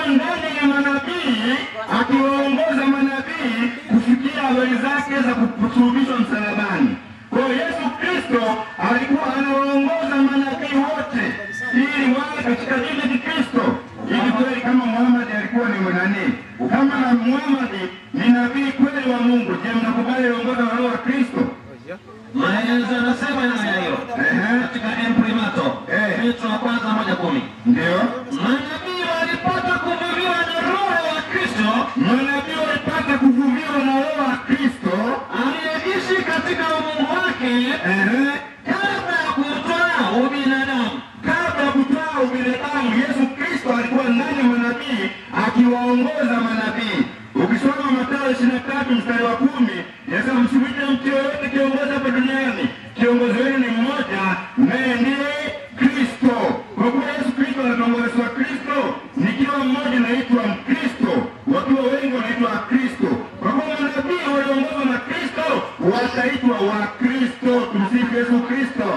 ndani ya manabii akiwaongoza manabii kufikia habari zake za kusulubishwa msalabani. Kwa Yesu Kristo alikuwa anawaongoza manabii wote ili wawe katika dini ya Kristo. Ili kweli kama Muhammad alikuwa ni nani? Kama na Muhammad ni nabii kweli wa Mungu, je, mnakubali uongozi wa Roho wa Kristo? Maelezo yanasema namna hiyo. Katika Imprimato. Petro wa kwanza 1:10. Ndio. Manabii walipata kuvuviwa na Roho wa Kristo. Manabii walipata kuvuviwa wake kabla ya kutoa ubinadamu. Kabla ya kutoa ubinadamu, Yesu Kristo alikuwa ndani ya manabii akiwaongoza manabii. Ukisoma Mathayo 23 mstari wa 10, Yesu msimwite mtu yoyote kiongozi hapa duniani. Kiongozi wenu ni mmoja, naye ndiye Kristo. Kwa kuwa Yesu Kristo anatongoza Kristo, nikiwa mmoja naitwa Mkristo, wakiwa wengi wanaitwa Kristo. Kwa kuwa manabii waliongozwa na Kristo wataitwa wa Kristo. Tumsifu Yesu Kristo.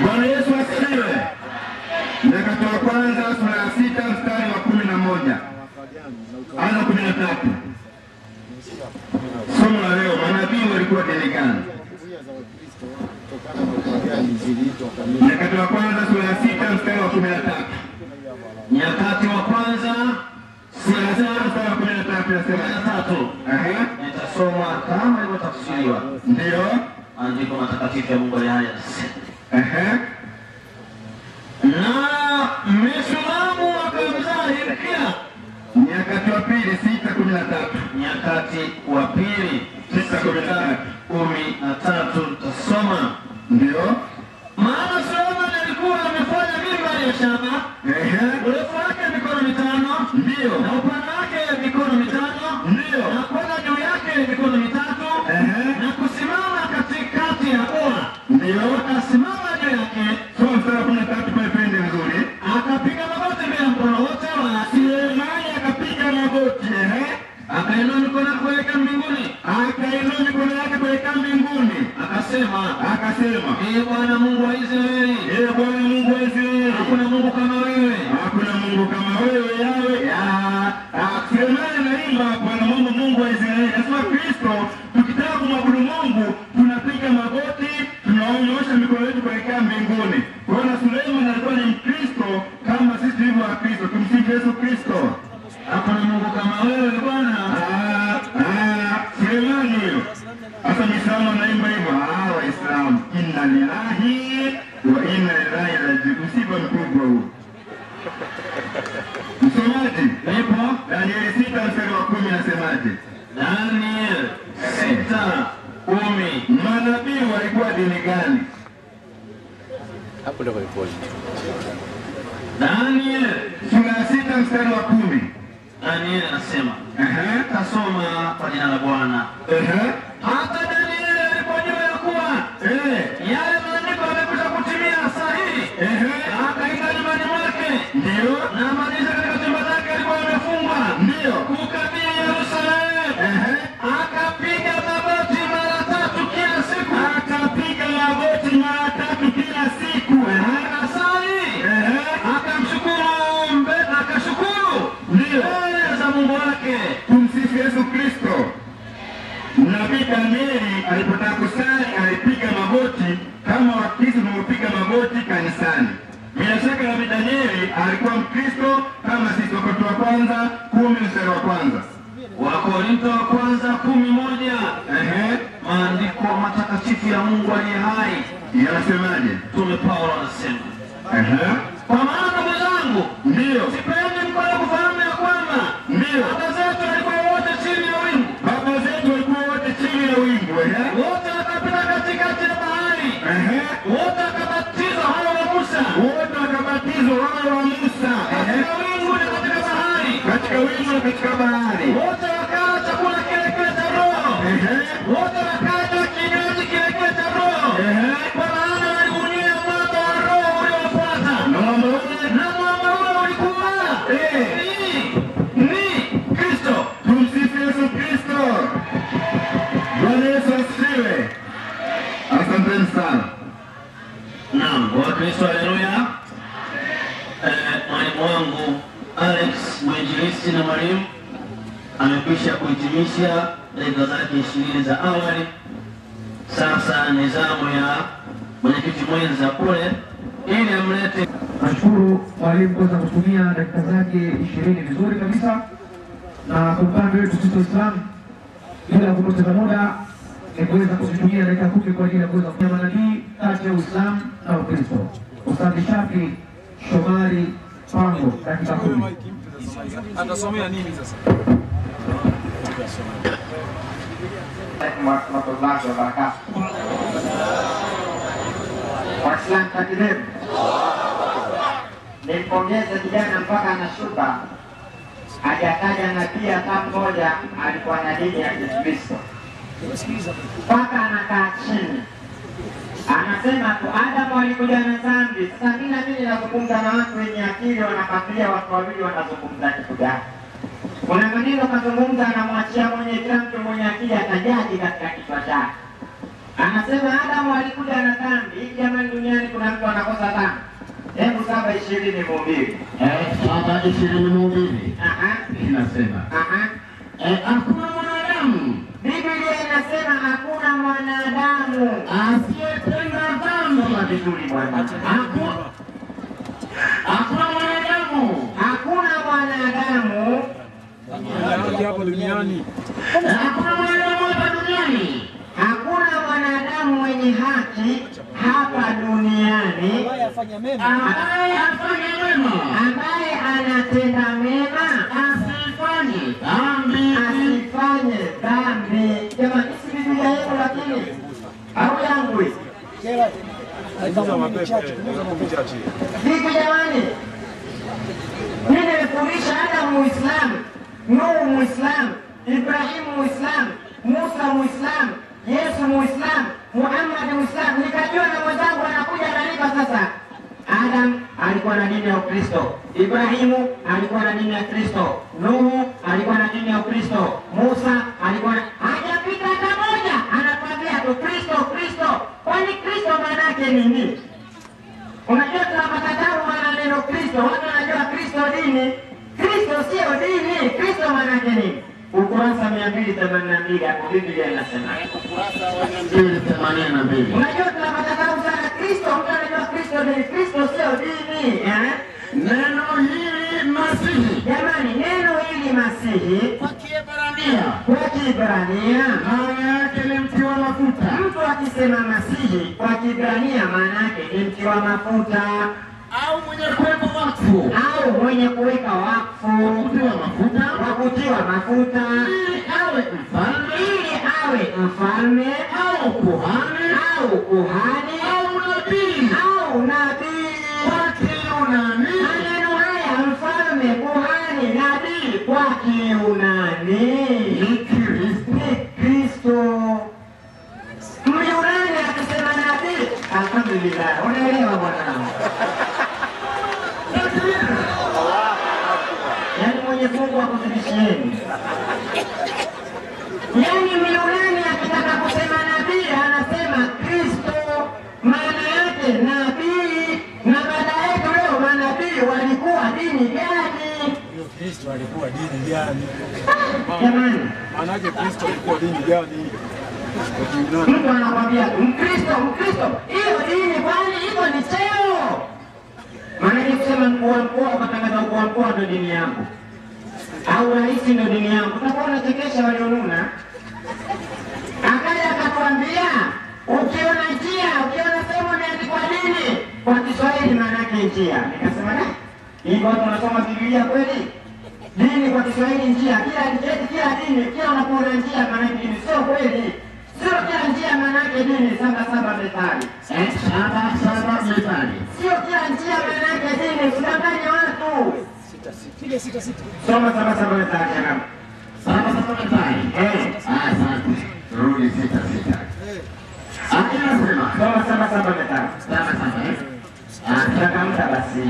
Bwana Yesu asifiwe. Nyakati wa kwanza sura ya 6 mstari wa 11. Anza 13. Somo la leo, manabii walikuwa dini gani? Nyakati wa kwanza sura ya 6 mstari wa 13. Nyakati wa kwanza Sura ya 6 mstari wa 13 nasema 13. Nitasoma kama ilivyotafsiriwa. ndio. Andiko matakatifu ya Mungu haya. Na Meshulamu akamzaa Hilkia. Nyakati wa pili 6:13. Nyakati wa pili 6:13 tutasoma. Ndio. Maana Solomoni alikuwa amefanya mimba ya shaba. Urefu wake mikono 5. Ndio. Na upana wake mikono 5. Ndio. Na kwenda juu yake mikono 3. Na kusimama katikati ya ua. Ndio. Akasimama juu yake. Soma mstari wa 13 pale pende vizuri. Akapiga magoti mbele ya mkono wote wa Sulemani akapiga magoti. akainua mikono kuelekea mbinguni. Akainua mikono yake kuelekea mbinguni. Akasema, Ee Bwana Mungu wa Israeli, Ee Bwana Mungu wa Israeli, hakuna Mungu kama wewe. hakuna Mungu kama wewe Yawe. Sulemani anaimba Bwana Mungu wa Israeli. Nasema Kristo, tukitaka kumwabudu Mungu tunapiga magoti, tunaonyosha mikono yetu kuelekea mbinguni. Bwana Sulemani alikuwa ni Mkristo kama sisi tulivyo wa Kristo. Tumsifu Yesu Kristo. Hakuna Mungu kama wewe Bwana. Sulemani huyo. Hata Muislamu anaimba hivyo. Waislamu, inna lillahi wa inna ilaihi raji'un. Msiba mkubwa huu. Msomaji, Ipo Danieli 6 mstari wa 10 nasemaje? Daniel 6:10. Manabii walikuwa dini gani? Hapo ndio kwa Daniel Sura ya 6 mstari wa 10. Daniel anasema, tasoma kwa jina la Bwana. Hata Daniel alipojua ya kuwa yale maandiko yamekwisha kutimia sahihi, akaenda nyumbani mwake. Ndio. Na madirisha katika chumba chake alikuwa yamefungwa. Ndio. Kukabili Yerusalemu. Akapiga magoti mara 3 kila siku. Akapiga magoti mara 3 kila siku. Akasali. Akashukuru. Ndio. Mbele za Mungu wake. Tumsifu Yesu Kristo. Nabii Danieli alipotaka kusali alipiga magoti kama Wakristo tunapiga magoti kanisani. Bila shaka Nabii Danieli alikuwa Mkristo kama sisi. Wakati wa kwanza 10 mstari wa kwanza. Wakorintho wa kwanza 11. Maandiko matakatifu ya Mungu aliye hai Yanasemaje? Mtume Paulo anasema, kwa maana ndugu zangu, Ndio. sipendi mkono kufahamu ya kwamba Ndio. baba zetu walikuwa wote chini ya wingu. Baba zetu walikuwa wote chini ya wingu. Wote wakapita katikati ya bahari. Wote wakabatizwa hao wa Musa. Wote wakabatizwa wao wa Musa. Katika wingu na katika bahari. Katika wingu na katika bahari. Wote wakala chakula kile kile cha roho. Wote wakanywa kinywaji kile kile cha roho. Kwa maana waliunyia mwamba wa roho uliofuata. Na mwamba ule ulikuwa ni Kristo. Tumsifu Yesu Kristo. Bwana Yesu asifiwe. Asanteni sana. Naam, Wakristo, haleluya. Mwalimu wangu Alex, mwinjilisti na mwalimu, amekwisha kuhitimisha dakika zake 20 za awali. Sasa ni zamu ya mwenyekiti mwenza kule ili amlete. Nashukuru mwalimu kuweza kutumia dakika zake 20 vizuri kabisa, na kwa upande wetu sisi Waislamu bila kupoteza muda ni kuweza kuzitumia dakika 10 kwa ajili ya kuweza kufanya manabii kati ya Uislamu na Ukristo. Ustadhi Shafi Shomari Pango, dakika 10. Atasomea nini sasa? Warahmatullahi wabarakatuh. Muislamu takriban. Nimpongeze kijana mpaka anashuka, hajataja na pia hata mmoja alikuwa na dini ya Kikristo, mpaka anakaa chini anasema tu Adamu alikuja na dhambi. Sasa mimi nazungumza na watu wenye akili, wanafuatilia watu wawili wanazungumza kitu gani. Kuna maneno kazungumza, anamwachia mwenye kila mtu mwenye akili atajaji katika kichwa chake. Anasema Adamu alikuja na dhambi. Hii jamani, duniani kuna mtu anakosa dhambi? Hebu 7:20 mhubiri. 7:20 mhubiri. Inasema hakuna mwanadamu. Biblia inasema hakuna mwanadamu asiyetenda dhambi. Vizuri bwana. Hakuna mwanadamu. Hakuna mwanadamu hapa duniani. Hakuna mwanadamu hapa duniani. Hakuna mwanadamu mwenye haki hapa duniani ambaye afanya mema, ambaye anatenda mema, asifanye dhambi. Jamani, si Biblia yetu lakini au yangu hii? Vipi jamani? Mimi nimefundisha Adamu Muislamu, Nuhu Muislamu, Ibrahimu Muislamu, Musa Muislamu, Yesu Muislamu, Muhammad Muislamu. Nikajua na mwenzangu anakuja ananipa sasa. Adam alikuwa na dini ya Ukristo, Ibrahimu alikuwa na dini ya Kristo, Nuhu alikuwa na dini ya Ukristo, Musa alikuwa na... hajapita hata moja anakwambia tu Kristo. Kwani Kristo maana yake nini? Unajua tunapata tabu maana neno Kristo. Watu wanajua Kristo dini. Kristo sio dini. Kristo maana yake nini? Ukurasa 282 hapo Biblia inasema. Ukurasa wa 282. Unajua tunapata tabu sana Kristo. Mtu anajua Kristo ni Kristo sio dini. Neno hili Masihi. Jamani, neno hili Masihi Kwa Kiebrania maana yake ni mtiwa mafuta. Mtu akisema Masihi kwa Kiebrania maana yake ni mtiwa mafuta Au mwenye kuweka wakfu. au mwenye kuweka wakfu, wakutiwa mafuta Ili awe mfalme au kuhani au nabii. Kwa Kiyunani Maneno haya mfalme, kuhani, nabii kwa Kiyunani ni Kristo. Myunani akisema nabii, alhamdulillah, unaelewa bwana. Yaani Mwenyezi Mungu akuzidishieni. Yaani Myunani akitaka kusema nabii anasema Kristo, maana yake nabii. Na baada yetu leo manabii walikuwa dini gani? Kristo alikuwa dini gani? Jamani, Maana yake Kristo alikuwa dini gani? mtu anakwambia Mkristo, hiyo dini kwani hiyo ni cheo? Maana ni kusema mkuu wa mkoa ukatangaza mkuu wa mkoa ndio dini yangu, au rais ndio dini yangu, utakuwa unachekesha walionuna. Akaja akatuambia ukiona sehemu imeandikwa dini kwa Kiswahili maana yake njia. Nikasema hivi watu wanasoma Biblia kweli? Dini kwa Kiswahili njia, kila dini, kila unapoona njia maana yake dini, sio kweli. Sio kila njia maana yake dini. 7 methali. 7 methali. Sio kila njia maana yake dini, usidanganye watu. 6. Soma 7 methali kama. 7 methali. Asante. Rudi 6. Anasema Soma 7 methali. 7. Changamka basi.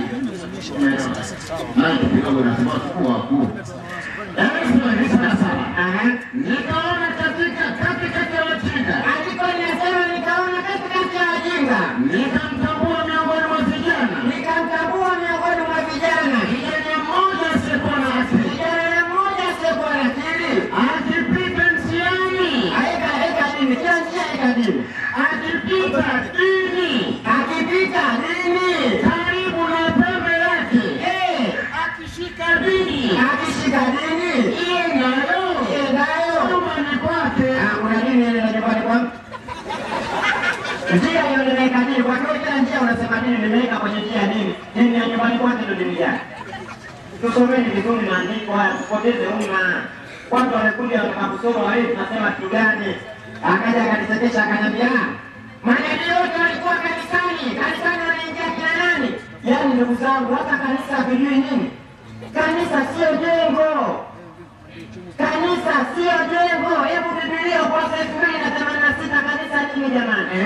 Maana kidogo nasema kwa wakuu. Nikaona katikati ya wajinga. Andiko linasema nikaona katikati ya wajinga. Nikamtambua miongoni mwa vijana. Kijana mmoja asiyekuwa na akili. Akipita njiani. Aeka dini, kila njia aeka dini. Akipita dini. Karibu na pembe yake. Akishika dini. Iye nayo. Nyumbani kwake. Kuna dini ile nyumbani kwangu. Njia hiyo nimeweka dini. Kwa hiyo kila njia unasema dini nimeweka kwenye njia dini. Dini ya nyumbani kwangu ndio dini gani? Tusomeni vizuri maandiko haya, tupoteze umma. Watu wamekuja wakakusoma wewe tunasema kitu gani? Akaja akanisekesha akaniambia, manabii wote walikuwa kanisani ndugu zangu, hata kanisa havijui nini. Kanisa sio jengo, kanisa sio jengo. Hebu Biblia ukurasa 2086, kanisa nini jamani?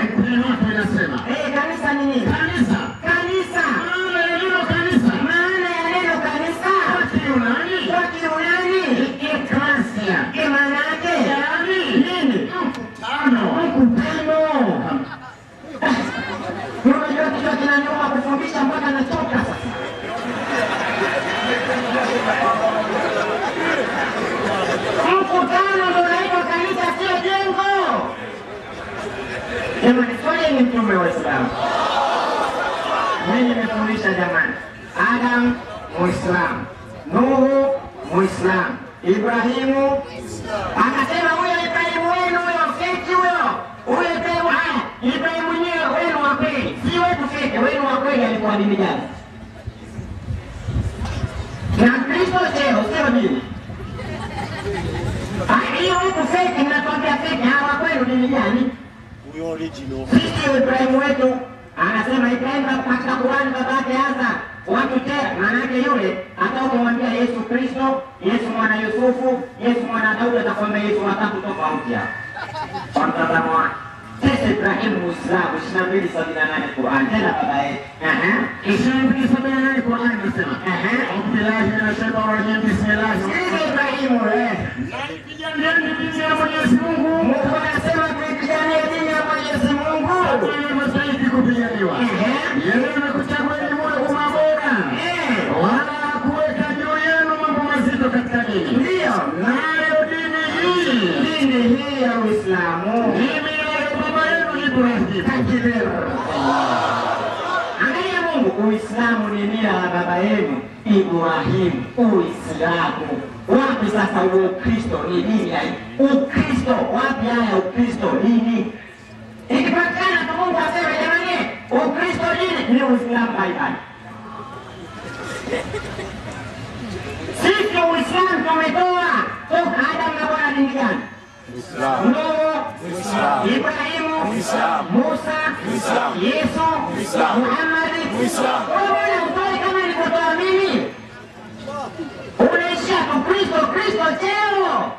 Wapi inasema? Kanisa ni nini? Kanisa. Kanisa. Maana ya neno kanisa. Maana ya neno kanisa. Kwa Kiyunani. Kwa Kiyunani. Ecclesia. Maana yake Yaani nini? Mkutano. Mkutano. Unajua kichwa kinaniuma kufundisha mpaka nachoka sasa. Mkutano ndio unaitwa kanisa, sio jengo. Jamani, swali ni mtume wa Uislamu. Mimi nimefundisha jamani. Adam Muislamu, Nuhu Muislamu, Ibrahimu akasema huyo Ibrahimu wenu huyo feki huyo Ibrahimu mwenyewe wenu wa kweli, si wetu feki, wenu wa kweli alikuwa dini gani? Na Kristo sio dini. Hiyo huku feki mnatuambia feki, hawa kwenu dini gani? Huyo original. Sisi Ibrahimu wetu anasema Ibrahimu katika Qur'ani babake hasa watu tena, maana yake yule hata ukimwambia Yesu Kristo, Yesu mwana Yusufu, Yesu mwana Daudi, atakwambia Yesu watatu tofauti hapo. Kwa mtazamo wake sisi Ibrahimu Muislamu 22:78 Qur'an, tena baba yetu 22:78 Qur'an inasema billahi minash shaitani rajim, bismillah. sisi Ibrahimu Piganieni dini ya Mwenyezi Mungu. Mungu anasema tupiganie dini ya Mwenyezi Mungu. Mstahiki kupiganiwa. Yeye amekuchagueni muwe umma bora, wala hakuweka juu yenu mambo mazito katika dini. Ndio Nayo dini hii ya Uislamu mimi na baba yenu Ibrahim. Angalia Mungu, Uislamu ni mila ya baba yenu Ibrahimu. Uislamu wapi sasa? Ukristo ni dini ya Ukristo wapi? Haya, Ukristo dini ikipatikana tu Mungu asema jamani, Ukristo dini ni Uislamu. Bye. Sisi Uislamu tumetoa toka Adam na Bwana dini gani? Nuhu, Ibrahimu, Musa, Yesu, Muhammad. Wewe unatoi kama nilivyotoa mimi, unaishia tu Kristo cheo,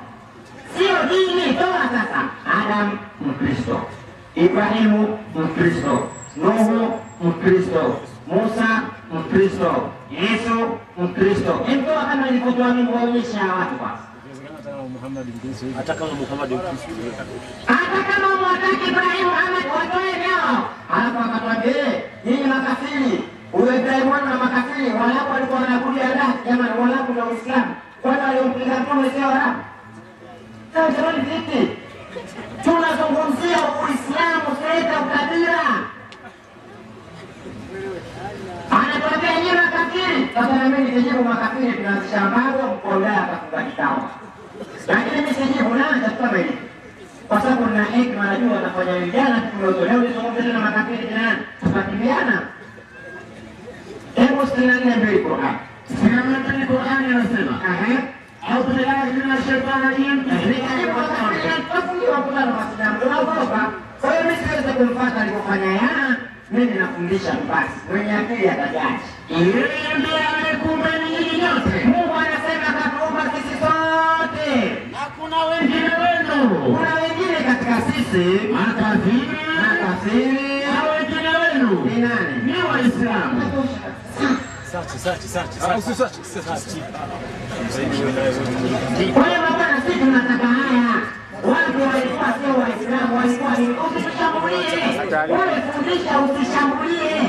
sio dini. Toa sasa. Adam Mkristo, Ibrahimu Mkristo, Nuhu Mkristo, Musa Mkristo, Yesu Mkristo. Toa kama nilivyotoa mimi, waonyesha watu basi. Hata kama Muhammad Mkristo. Hata kama mwataki Ibrahimu Muhammad watoe vyao. Alafu akatwambia nyinyi makafiri, huyo Ibrahimu na makafiri walapo walikuwa wanakuja ndani. Jamani, walapo na Uislamu kwani waliompiga mtume sio Arabu? Sasa ni vipi? Tunazungumzia Uislamu, sio ukabila. Anatwambia nyinyi makafiri. Sasa na mimi nikijibu makafiri tunaanzisha mambo mkolea atafunga kikao. Lakini mimi sijibu nani kama hivi. Kwa sababu na hekima najua watafanya vijana tukiwezo. Leo nizungumze tena makafiri tena tutakibiana. Hebu 64 Qur'an. 64 Qur'an inasema A'udhu billahi minash shaitani rajim. Kwa hiyo mimi siwezi kumfuata alipofanya yana, mimi nafundisha basi. Mwenye akili atajaji. Yeye ndiye aliyekuumbeni nyinyi nyote. Mungu anasema katuumba sisi sote. Na kuna wengine wenu. Kuna wengine katika sisi makafiri. Na wengine wenu Ni nani? ni Waislamu. Kwa hiyo bwana, sisi tunataka haya. Watu walikuwa sio Waislamu, walikuwa ni usishambulie. Wewe fundisha, usishambulie.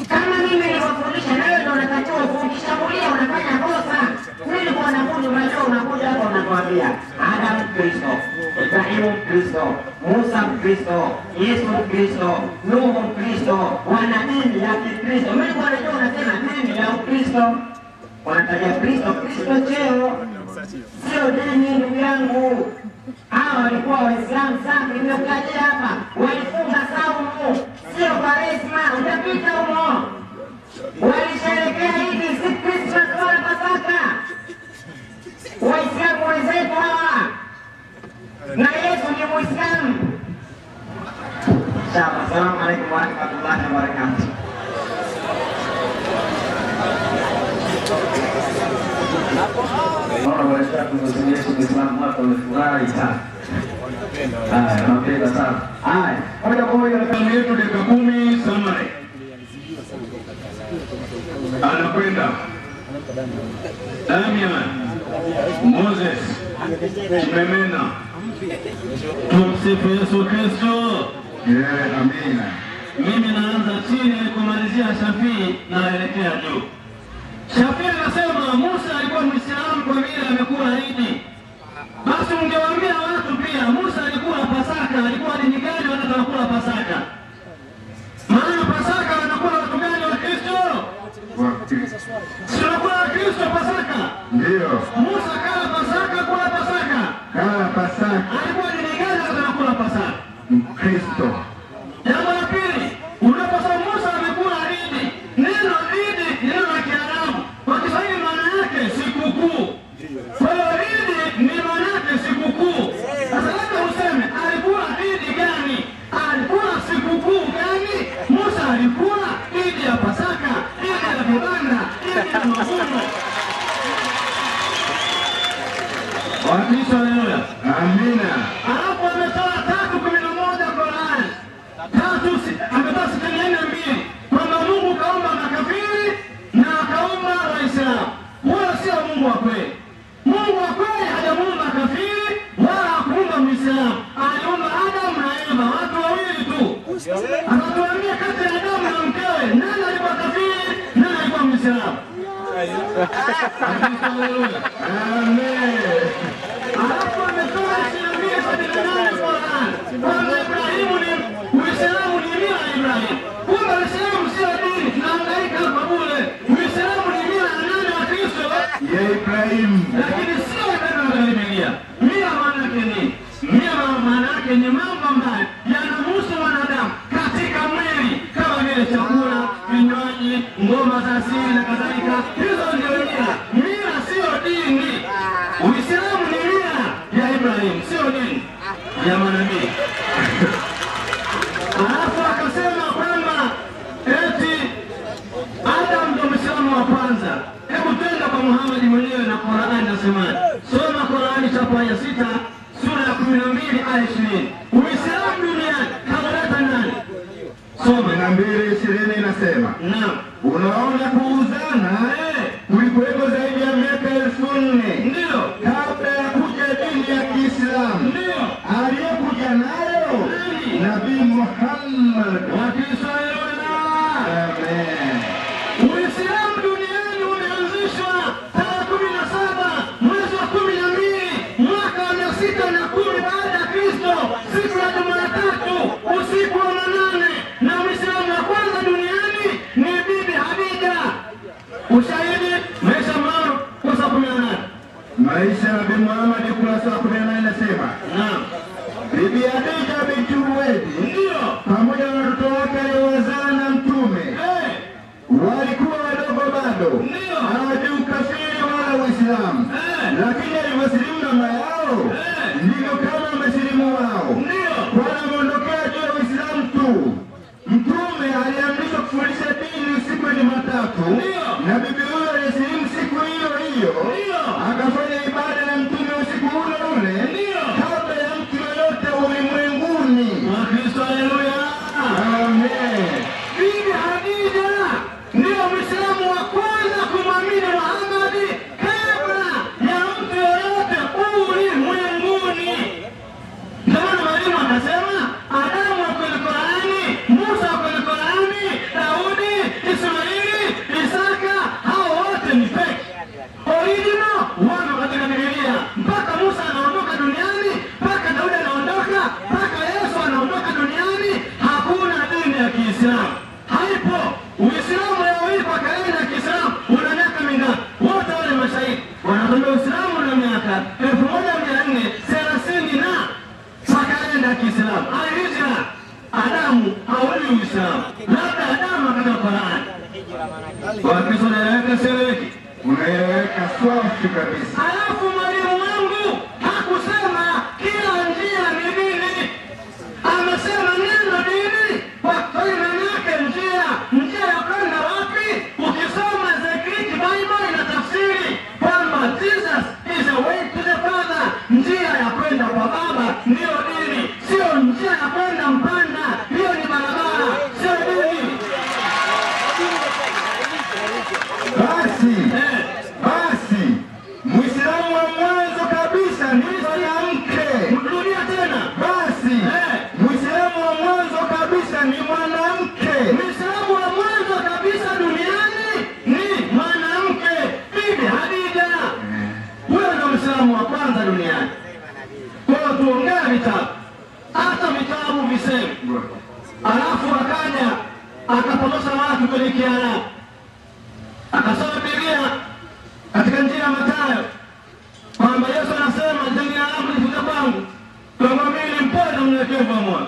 Kama mimi nilifundisha na wewe ndio unatakiwa ukishambulia unafanya kosa. Mimi kwa nakuja, unajua unakuja hapa unatuambia Adam Kristo, Ibrahimu Kristo, Musa Kristo, Yesu Kristo, Nuhu Kristo, wana dini ya Kikristo. Mimi kwa najua unasema dini ya Ukristo. Wanataja Kristo cheo, sio dini ndugu yangu. Hawa walikuwa Waislamu sana, nimekutajia hapa. Walifunga saumu, sio Kwaresma, utapita humo. Walisherehekea hivi, si Christmas wala Pasaka. Waislamu wenzetu hawa. Na Yesu ni Muislamu. Assalamu alaikum warahmatullahi wabarakatuh. Naona walisha kuzoea Uislamu hapa umefurahi sana. Haya, napenda sana. Haya, moja kwa moja Kama yetu dakika 10 summary. Anakwenda Damian Moses Chimemena. Tumsifu Yesu Kristo. Amina. Mimi naanza chini kumalizia Shafii naelekea juu. Shafii anasema Musa alikuwa Muislamu kwa vile amekula Idi. Basi ungewaambia watu pia Musa alikuwa Pasaka, alikuwa dini gani wanataka kula Pasaka? Maana Pasaka wanakula watu gani wa Kristo? Sio kula Kristo Pasaka. Ndio. Musa kala Pasaka, kula Pasaka. Kala Pasaka. Alikuwa dini gani wanataka kula Pasaka? Kristo. Jambo la pili, unaposema Musa amekula Idi, neno Idi ni neno la Kiarabu. Kwa Kiswahili maana yake sikukuu. Kwa hiyo Idi ni maana yake sikukuu. Sasa labda useme alikula Idi gani? Alikula sikukuu gani? Musa alikula Idi ya Pasaka, Idi ya vibanda, Idi ya mavuno. Wakristo haleluya. Amina. Alafu ametoa 3:11 Qur'an. Ametoa 62 kwamba Mungu kaumba makafiri na akaumba Waislamu. Huyo sio Mungu wa kweli. Mungu wa kweli hajamuumba kafiri wala hakuumba Muislamu. Aliumba Adam na Eva, watu wawili tu. Akatuambia kati ya Adam na mkewe, nani alikuwa kafiri, nani alikuwa Muislamu? Amen. Alafu ametoa 22:78 Qur'an. Kwamba Ibrahimu ni Uislamu ni mila ya Ibrahimu. Kumbe Uislamu sio dini, tunahangaika hapa bure. Uislamu ni mila ya nani wa Kristo? Ya Ibrahim. Lakini sio neno la Biblia. Mila maana yake nini? Mila maana yake ni mambo ambayo yanamhusu wanadamu katika mwili kama vile chakula, vinywaji, ngoma za asili na kadhalika. Hizo ndio mila. Mila sio dini. Uislamu ni mila ya Ibrahim, sio dini ya manabii. Alafu akasema kwamba eti Adam ndio Muislamu wa kwanza. Hebu twende kwa Muhammad mwenyewe na Qur'an nasemaje? Soma Qur'an chapa ya 6 sura ya 12 aya 20. Uislamu duniani kauleta nani? Soma. 12:20 inasema. Naam. Unaona kuuzana kulikuwepo zaidi ya miaka 4,000. Ndio. Kabla ya kuja dini ya Kiislamu. Ndio. Aliyekuja nayo Nabii Muhammad. Amen. Uislamu duniani umeanzishwa tarehe 17 mwezi wa 12 mwaka wa 610 baada ya Kristo, siku ya Jumatatu usiku wa 8, na Muislamu wa kwanza duniani ni Bibi Hadija. Ushahidi maisha mao kurasa 18. Maisha ya Nabii Muhammad kurasa 18 inasema. Naam. Bibi Hadija binti Khuwailid Ndio. pamoja na watoto wake aliowazaa na Mtume walikuwa wadogo bado, Ndio. hawajui ukafiri wala Uislamu, lakini alivyosilimu mama yao ndivyo kama wamesilimu wao, kwani wameondokea juu ya Uislamu tu. Mtume aliamrishwa kufundisha dini siku ya Jumatatu, na bibi huyo alisilimu siku hiyo hiyo, akafanya ibada na Mtume usiku ule ule kabla ya mtu yoyote ulimwenguni. Wakristo haleluya. Amen. Bibi Hadija ndio Muislamu wa kwanza kumwamini Muhammad kabla ya mtu yoyote ulimwenguni. Ndio maana mwalimu akasema Adamu wa kwenye Qur'ani, Musa wa kwenye Qur'ani, Daudi, Ismaili, Isaka, hao wote ni fake. Original wano katika Biblia. Mpaka Musa anaondoka duniani, mpaka Daudi anaondoka, mpaka Yesu anaondoka duniani, hakuna dini ya Kiislamu. Haipo. Uislamu leo hii kwa kalenda ya Kiislamu una miaka mingapi? Wote wale mashahidi wanatuambia Uislamu una miaka 1430 na kwa kalenda ya Kiislamu. Alihijra Adamu hauli Uislamu, labda Adamu akaja Qur'an. Wakristo naeleweka sieleweki? Unaeleweka safi kabisa. Alafu mwalimu wangu hakusema kila njia ni dini, amesema neno dini kwa maana yake njia ya kwenda wapi? Ukisoma the Greek Bible ina tafsiri kwamba Jesus is kabisa ni mwanamke. Muislamu wa mwanzo kabisa duniani ni mwanamke, Bibi Hadija. Huyo ndio Muislamu wa kwanza duniani. Kwa hiyo tuongea vitabu, hata vitabu viseme. Alafu akaja akapotosha watu kwenye Kiarabu, akasoma Biblia katika Injili ya Mathayo kwamba Yesu anasema jina langu lifuta kwangu, kwa mimi mpole mnyenyekevu wa moyo.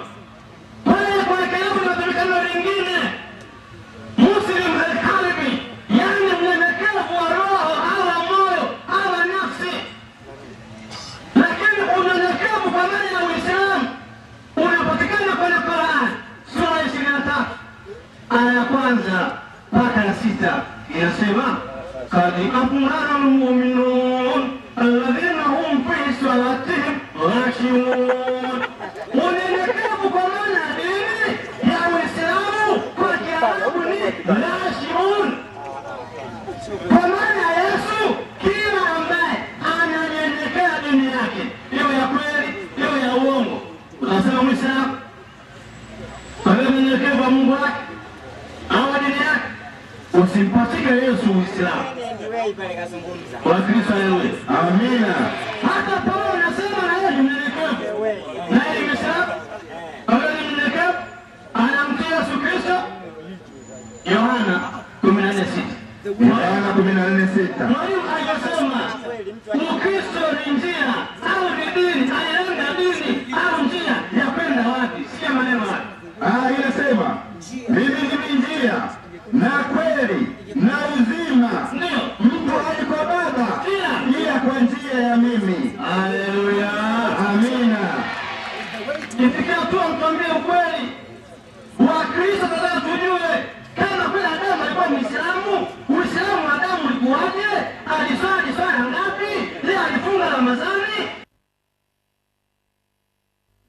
Pale kwa Kiarabu inatumika neno lingine, Muslim al-qalbi, yani mnyenyekevu wa roho au moyo au nafsi. Lakini unyenyekevu kwa maana ya Uislamu unapatikana kwenye Qur'an sura 23 aya ya kwanza mpaka ya 6 inasema قد أفلح المؤمنون الذين هم في صلاتهم خاشعون. Unyenyekevu kwa maana dini ya Uislamu kwa Kiarabu ni khashiun. Kwa maana Yesu, kila ambaye ananyenyekea dini yake, iwe ya kweli iwe ya uongo, unasema Muislamu. Kwa hiyo unyenyekevu wa Mungu wake au dini yake, usimpachike Yesu Uislamu. Wakristo wewe. Amina. Hata Paulo anasema na yeye mnyenyekevu. Na yeye Muislamu. Paulo ni mnyenyekevu. Anamtia Yesu Kristo. Yohana 14:6. Yohana 14:6. Mwalimu anasema Ukristo ni njia au ni dini, ailenga dini au njia ya kwenda wapi? Sikia maneno haya. Inasema mimi ni njia na kweli na uzima. Ndio. Mtu haji kwa Baba ila kwa njia ya mimi. Haleluya. Amina. Ifikia tu mtuambie ukweli. Wakristo sasa tujue kama kweli Adamu alikuwa Muislamu, Uislamu wa Adamu ulikuwaje? Aliswali swala ngapi? Leo alifunga Ramadhani.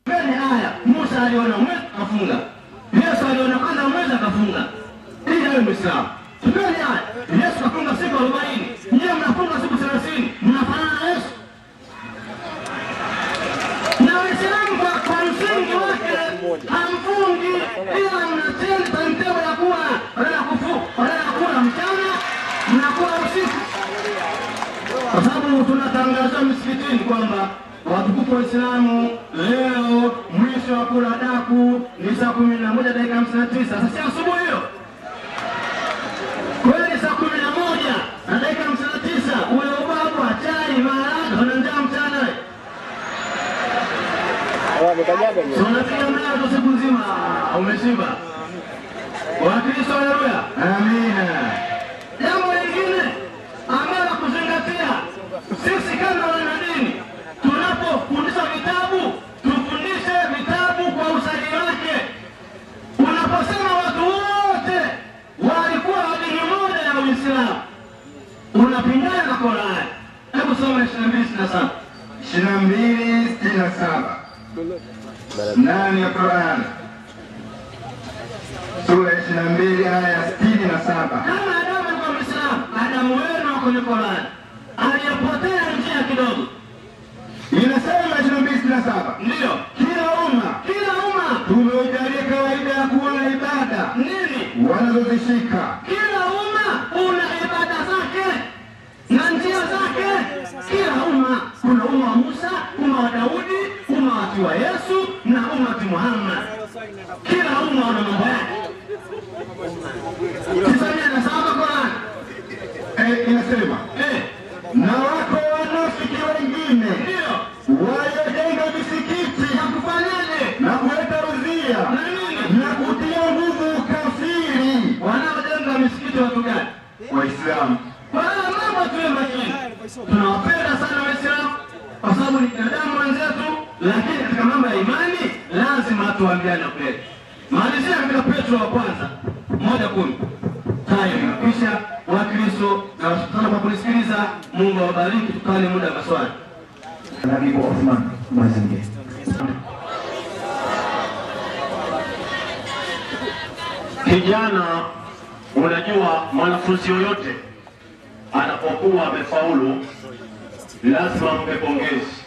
Gani haya? Musa aliona mwezi akafunga. Yesu aliona kwanza mwezi akafunga. Ili awe Muislamu. Tupeni haya. Yesu kafunga siku 40. Nyie mnafunga siku 30. Mnafanana na Yesu. Na Waislamu kwa msingi wake hamfungi, ila mnatenda timetable ya kuwa wanakula mchana, mnakula usiku. Kwa sababu tunatangaza msikitini kwamba watukufu wa Uislamu leo mwisho wa kula daku ni saa 11:59. Sasa si asubuhi hiyo. Kweli saa 11:59 ule ubabu wa chai maharage wananjaa mchana. Tunapiga mlazo siku nzima umeshiba. Wakristo haleluya. Amina. Jambo lingine ambalo kuzingatia sisi kama wanadini, tunapofundisha vitabu tufundishe vitabu kwa usahihi wake. Unaposema watu wote walikuwa wa dini moja ya Uislamu, unapingana na Qur'an. Hebu soma 22:67. 22:67. Ndani ya Qur'an sura 22 aya 67. Kama Adamu alikuwa Muislamu, Adamu wenu wako kwenye Qur'an, aliyepotea njia kidogo. Inasema 22:67. Ndio. Kila umma tumeujalia kawaida ya kuwa na ibada nini wanazozishika. Kila umma una ibada zake na njia zake. Kila umma, kuna umma wa Musa, umma wa Daudi, umma wa Yesu na umma wa Muhammad. Kila umma una mambo yake. Kisanya na saba Qur'an. Inasema na wako wanafiki wengine ndio waliojenga misikiti ya kufanyaje na kuweka uzia na nini na kutia nguvu kafiri. Wanaojenga misikiti watu gani? Waislamu. Kwa hiyo mambo tuwe makini. Tunawapenda sana Waislamu kwa sababu ni binadamu wenzetu, lakini katika mambo ya imani lazima tuambiane kweli. Malizia katika Petro wa kwanza 1:10. Time kisha Wakristo na wasitana kwa kunisikiliza. Mungu awabariki. Tukale muda wa maswali. Nabii Othman Mazinge. Kijana, unajua mwanafunzi yoyote anapokuwa amefaulu lazima mpe pongezi.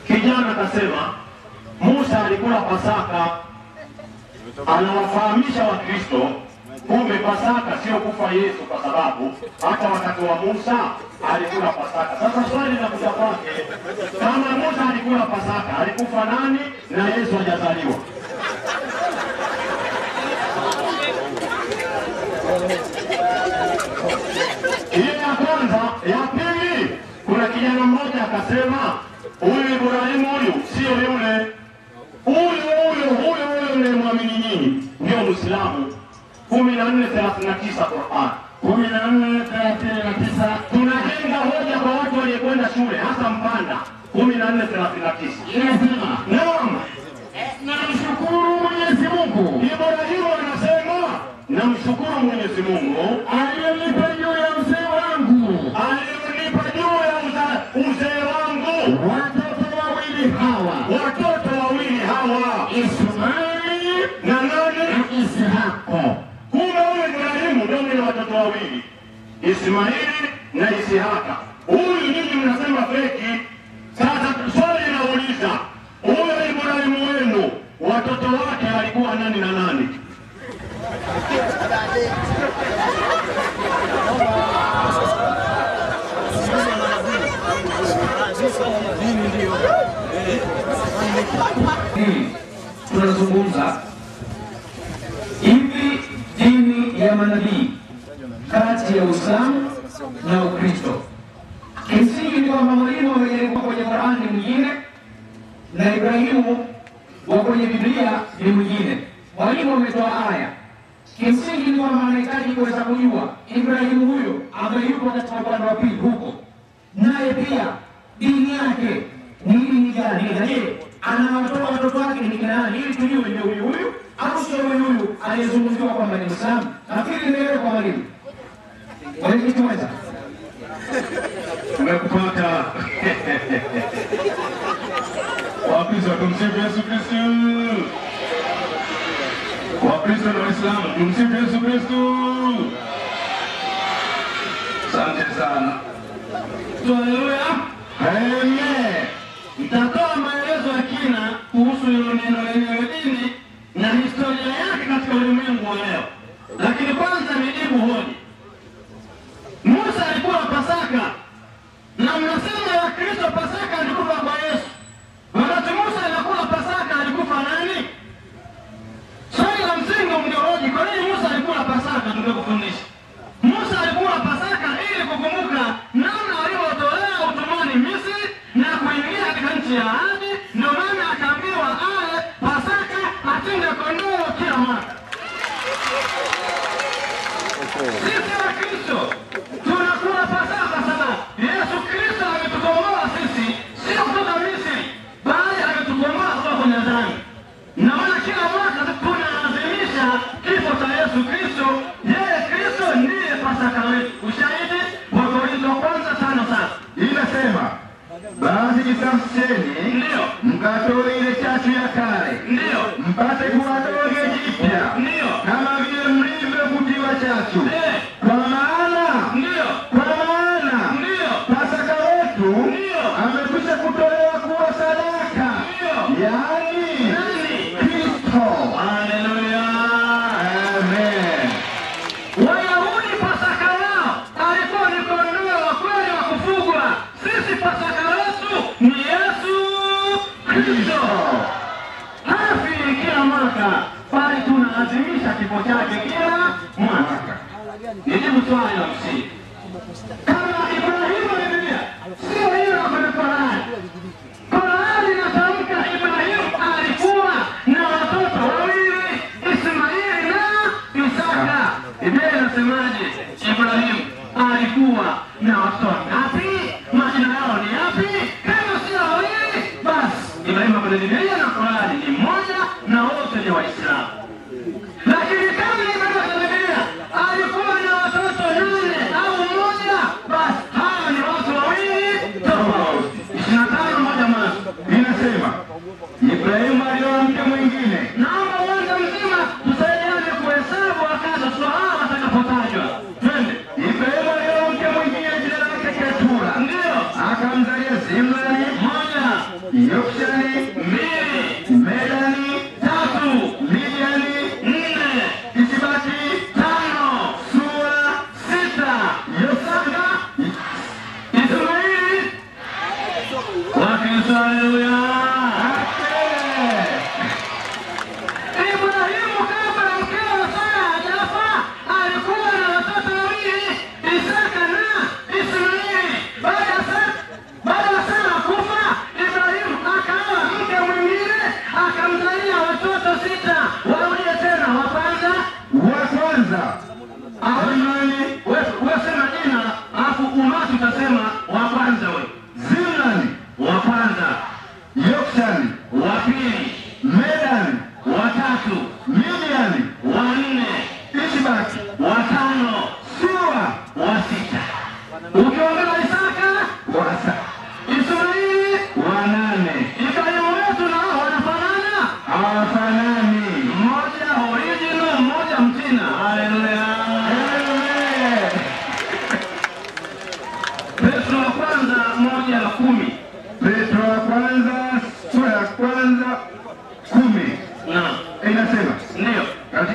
Kijana akasema Musa alikula Pasaka anawafahamisha Wakristo kumbe Pasaka sio kufa Yesu, kwa sababu hata wakati wa Musa alikula Pasaka. Sasa swali linakuja kwake, kama Musa alikula Pasaka, alikufa nani na Yesu hajazaliwa? Hiyo ya kwanza. Ya pili, kuna kijana mmoja akasema huyu Ibrahimu huyu sio yule, huyu mnayemwamini nyinyi ndio Muislamu. 14:39 Qur'an 14:39 tunajenga hoja kwa watu waliokwenda shule, hasa Mpanda. 14:39 inasema, naam, namshukuru Mwenyezi Mungu. Ibrahimu anasema namshukuru Mwenyezi Mungu aliyenipa juu ya uzee wangu, uzee wangu watoto wawili hawa, Ismaili na nani? na Ishako. Kumbe huyu Ibrahimu ndio mwenye watoto wawili, Ismaili na Ishaka. Huyu nyinyi mnasema feki. Sasa swali linauliza, huyu Ibrahimu wenu watoto wake walikuwa nani na nani? Tunazungumza hivi dini ya manabii kati ya Uislamu na Ukristo. Kimsingi ni kwamba mwalimu amejaribu kwenye Qur'ani mwingine na Ibrahimu wa kwenye Biblia ni mwingine. Mwalimu ametoa aya. Kimsingi ni kwamba anahitaji kuweza kujua Ibrahimu huyo ambaye yupo katika upande wa pili huko, naye pia dini yake ni dini gani, na je anawatoa watoto wake ni kina nani, ili tujue ndio huyu au sio huyu aliyezungumziwa kwamba ni Muislamu. Nafikiri nielewe kwa mwalimu. Mwalimu tumeweza tumekupata. Wakristo tumsifu Yesu Kristo. Wakristo na Waislamu tumsifu Yesu Kristo. Asante sana. Haleluya. Amen. Nitatoa maelezo ya kina kuhusu hilo neno lenyewe dini na historia yake katika ulimwengu wa leo. Lakini kwanza nijibu hoja. Musa alikuwa Pasaka, na mnasema Wakristo Pasaka alikufa kwa Yesu. Wakati Musa alikuwa Pasaka alikufa nani? Swali la msingi mngehoji, kwa nini Musa alikuwa Pasaka? Tungekufundisha. Musa alikuwa Pasaka ili kukumbuka namna aliyotolea utumwani Misri na kuingia katika nchi ya ahadi. Ndio maana akaambiwa ale Pasaka, achinje kondoo kila mwaka. Sisi Wakristo tunakula Pasaka sababu Yesu Kristo ametukomboa sisi, sio kutoka Misri, bali ametukomboa kutoka kwenye dhambi. Na maana kila mwaka tunaadhimisha kifo cha Yesu Kristo. Yeye Kristo ndiye Pasaka wetu. Ushahidi wa Korintho wa kwanza 5:7 inasema, basi jisafisheni, ndio mkatoe ile chachu ya kale, ndio mpate kuwa donge jipya, ndio kama vile mlivyovutiwa chachu. Kwa maana Pasaka wetu ndio amekwisha kutolewa kuwa sadaka, yaani Kristo. haleluya. Amen. Wayahudi Pasaka yao alikuwa ni kondoo wa kweli wa kufugwa. Sisi Pasaka wetu ni Yesu Kristo. Hafi kila mwaka, bali tunaadhimisha kifo chake kila mwaka. Nijibu swali la msingi. Kama Ibrahimu Biblia sio hiyo kwenye Qur'ani. Qur'ani inatamka Ibrahimu alikuwa na watoto wawili, Ismaili na Isaka. Biblia inasemaje? Ibrahimu alikuwa na watoto ngapi? Majina yao ni yapi? Kama sio wawili, basi Ibrahimu kwenye Biblia na Qur'ani ni mmoja na wote ni Waislamu. Lakini kama Ibrahimu kwenye Biblia alikuwa na watoto 8 au mmoja, basi hawa ni watu wawili tofauti. 25:1 Inasema, Ibrahimu alioa mke mwingine. Naomba uwanja mzima tusaidiane kuhesabu wakati swala watakapotajwa. Twende. Ibrahimu alioa mke mwingine, jina lake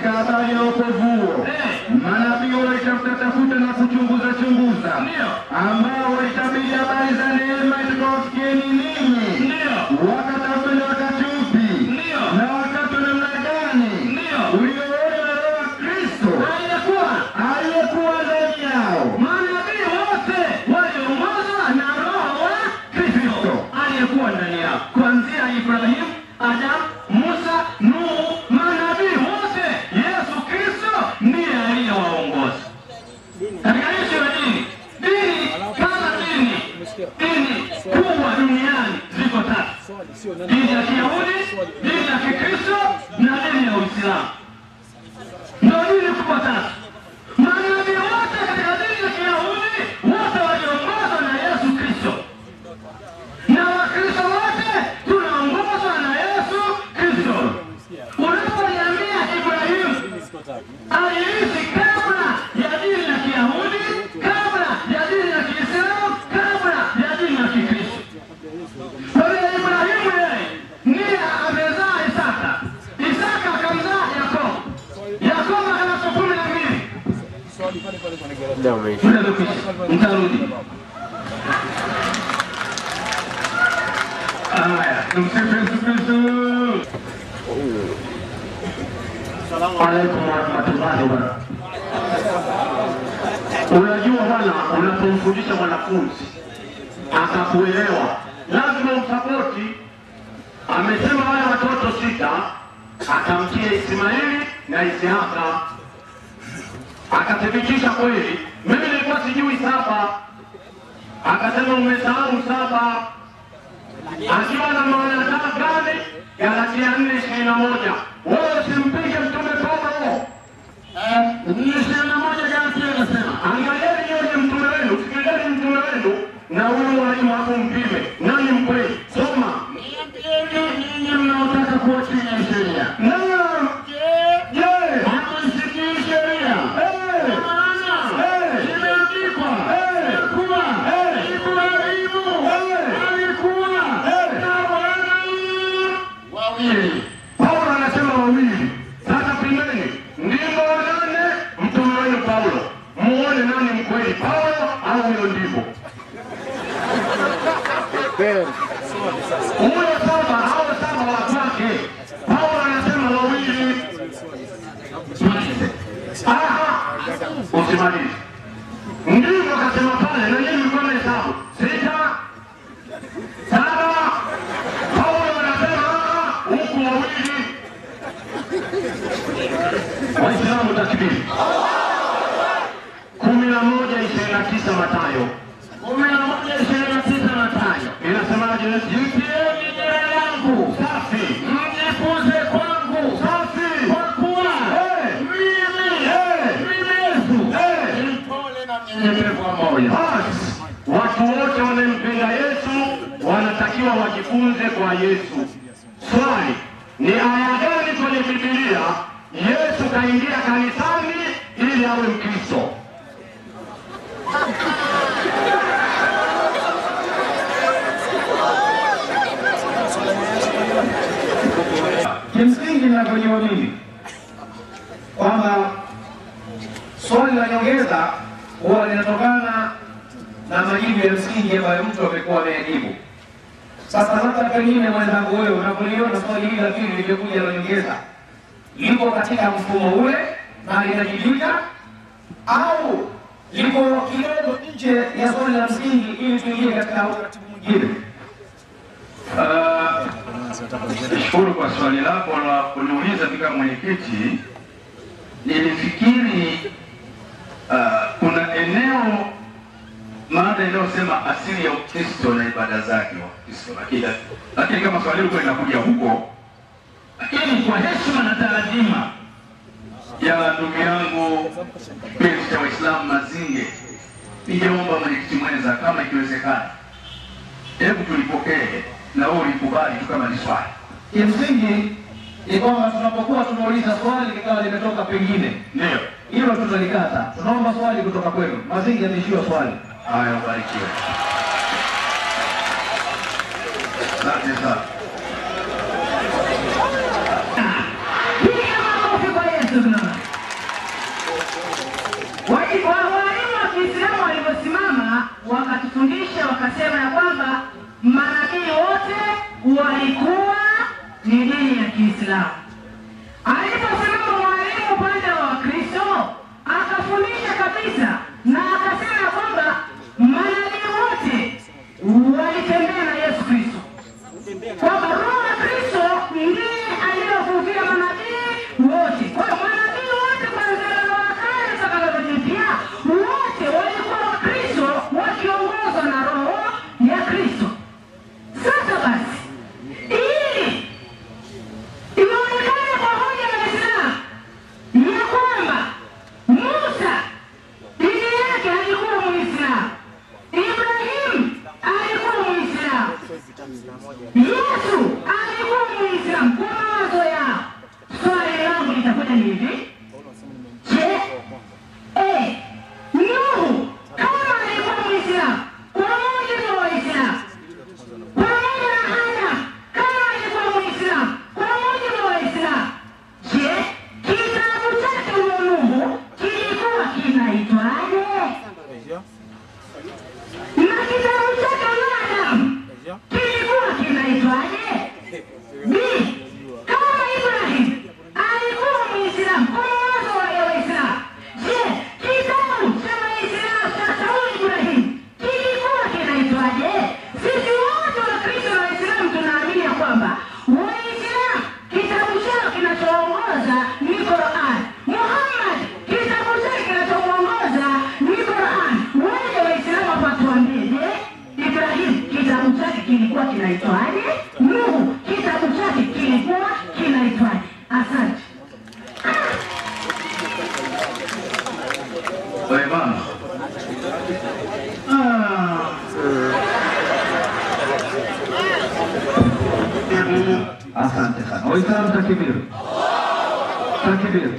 katika habari ya wokovu huo manabii walitafuta na kuchunguza ambao walitabiri habari za neema itakayowafikieni ninyi. Wakatafuta ni wakati upi na wakati wa namna gani ulioona Roho wa Kristo aliyekuwa ndani yao. Manabii wote waliongozwa na Roho wa Kristo aliyekuwa ndani yao, kuanzia Ibrahimu, Adamu, Musa, Nuhu, manabii wote Yesu Kristo ndiye aliyewaongoza. Katika nchi ya dini kama dini kubwa duniani ziko tatu: dini ya Kiyahudi, dini ya Kikristo na dini ya Uislamu. Ndio dini kubwa tatu. Manabii wote katika dini ya Kiyahudi wote waliongozwa na Yesu Kristo, na Wakristo wote tunaongozwa na Yesu Kristo. Unaponiambia Ibrahimu aliishi kabla ya dini ya Kiyahudi, kabla ya dini ya Kiislamu, kabla ya dini ya Kikristo. Kwa hiyo Ibrahimu yeye ndiye amezaa Isaka, Isaka akamzaa Yakobo, Yakobo akamzaa 12. Mtarudi. Haya, tumsifu Yesu Kristo. Assalamu alaykum wa rahmatullahi wa barakatuh. Unajua bwana, unapomfundisha mwanafunzi akakuelewa, lazima umsapoti. Amesema wale watoto 6 akamtia Ismaili na Isihaka, akathibitisha kweli. Mimi nilikuwa sijui 7, akasema umesahau 7. Akiwa na maana gani? Galatia 4:21. Wewe usimpige mtume Paulo. 21 Galatia inasema, angalieni yeye mtume wenu, sikilizeni mtume wenu na huyo mwalimu wako mpime. Nani mkweli? Soma. Ninyi mnaotaka kuachilia sheria. Naam. Je, hamsikii sheria? Imeandikwa kuwa Ibrahimu alikuwa na wana wawili. Paulo anasema wawili. Sasa pimeni, ndivyo nane mtume wenu Paulo. Muone nani mkweli, Paulo au huyo ndivyo? Huyo 7 au 7 wa kwake. Paulo anasema wawili. Usimalize. Ndivyo kasema pale, na yeye mlikuwa mnahesabu 6, 7. Paulo anasema huku wawili. Waislamu takbiri. 11:29 Mathayo. 11:29 Mathayo. Inasemaje? Jitieni nira yangu safi, mjifunze kwangu safi, kwa kuwa mimi ni mpole na mnyenyekevu wa moyo. Watu wote wanampenda Yesu wanatakiwa wajifunze kwa Yesu. Swali, ni aya gani kwenye Biblia Yesu kaingia kanisani ili awe Mkristo? Kimsingi ninavyojua mimi kwamba swali la nyongeza huwa linatokana na majibu ya msingi ambayo mtu amekuwa ameyajibu. Sasa labda pengine mwenzangu wewe unapoliona swali hili la pili limekuja la nyongeza, liko katika mfumo ule na linajibika, au liko kidogo nje ya swali la msingi ili tuingie katika utaratibu mwingine? Nashukuru kwa swali lako la kuniuliza kama mwenyekiti. Nilifikiri kuna eneo mada inayosema asili ya Ukristo na ibada zake wa Kristo, lakini kama swali liko linakuja huko, lakini kwa heshima na taadhima ya ndugu yangu mpenzi wa Waislamu Mazinge, ningeomba mwenyekiti mwenza kama ikiwezekana, hebu tulipokee na wewe ulikubali tu kama ni swali. Kimsingi ni kwamba tunapokuwa tunauliza swali likawa limetoka pengine, Ndio hilo tutalikata. Tunaomba swali kutoka kwenu. Mazingi ameishiwa swali. Haya, ubarikiwe. Asante sana. Piga makofi kwa Yesu. wakasema ya kwamba manabii wote walikuwa ni dini ya Kiislamu. Aliposimama mwalimu upande wa Kristo akafundisha kabisa na akasema kwamba manabii wote walitembea na Yesu Kristo, kwamba roho ya Kristo ndiye aliyofufulia manabii wote. Kwa hiyo manabii wote kuanzia Agano la Kale mpaka Agano Jipya wote walikuwa wa Kristo wakiongozwa na roho ya Kristo. Sasa basi, ili inaonekana kwa hoja ya Uislamu ya kwamba Musa dini yake alikuwa Muislamu, Ibrahim alikuwa Muislamu, Yesu alikuwa Muislamu kwa mawazo yao. Swali langu litakuja ni hivi: je, Nuhu kama alikuwa Muislamu kwa mujibu wa Waislamu, pamoja na Adam kama alikuwa Muislamu kwa mujibu wa Waislamu, je, kitabu chake Nuhu kilikuwa kinaitwaje? Na kitabu chake Adam kilikuwa kinaitwaje? Kama Ibrahim alikuwa Muislamu kwa mawazo ya Waislamu, je, kitabu cha Waislamu cha Sauli Ibrahim kilikuwa kinaitwaje? Sisi wote wa Kristo na Waislamu tunaamini ya kwamba Waislamu kitabu chao kinachoongoza ni Qur'an. Muhammad kitabu chake kinachoongoza ni Qur'an. Wale Waislamu hapa tuambie, je, Ibrahim kitabu chake kilikuwa kinaitwaje? Nuhu kitabu chake kilikuwa kinaitwaje? Asante. Bwana. Asante sana. Waislamu takbir. Takbir.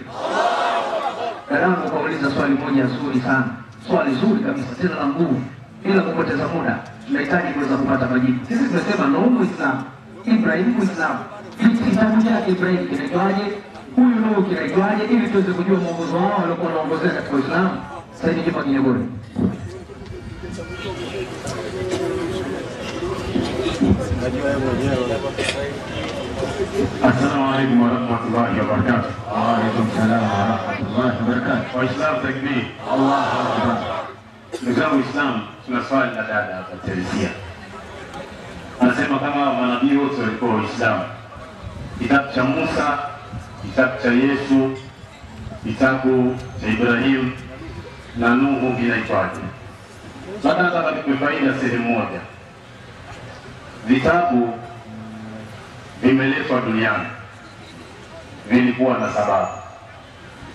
Dadangu kauliza swali moja zuri sana. Swali zuri kabisa, tena la nguvu. Bila kupoteza muda, tunahitaji kuweza kupata majibu. Sisi tunasema Nuhu Muislamu, Ibrahim Muislamu. Kitabu chake Ibrahim kinaitwaje? Huyu Nuhu kinaitwaje? Ili tuweze kujua mwongozo wao waliokuwa wanaongozea katika Uislamu. Sasa hivi kipa Kinyogoro. Assalamu alaikum warahmatullahi wabarakatuh. Wa alaikum salam warahmatullahi wabarakatuh. Waislamu takbir. Allahu akbar. Ndugu zangu Waislamu, tuna swali la dada hapa Teresia. Anasema kama manabii wote walikuwa Waislamu, kitabu cha Musa, kitabu cha Yesu, kitabu cha Ibrahim na Nuhu kinaitwaje? Sasa nataka nikupe faida sehemu moja. Vitabu vimeletwa duniani vilikuwa na sababu.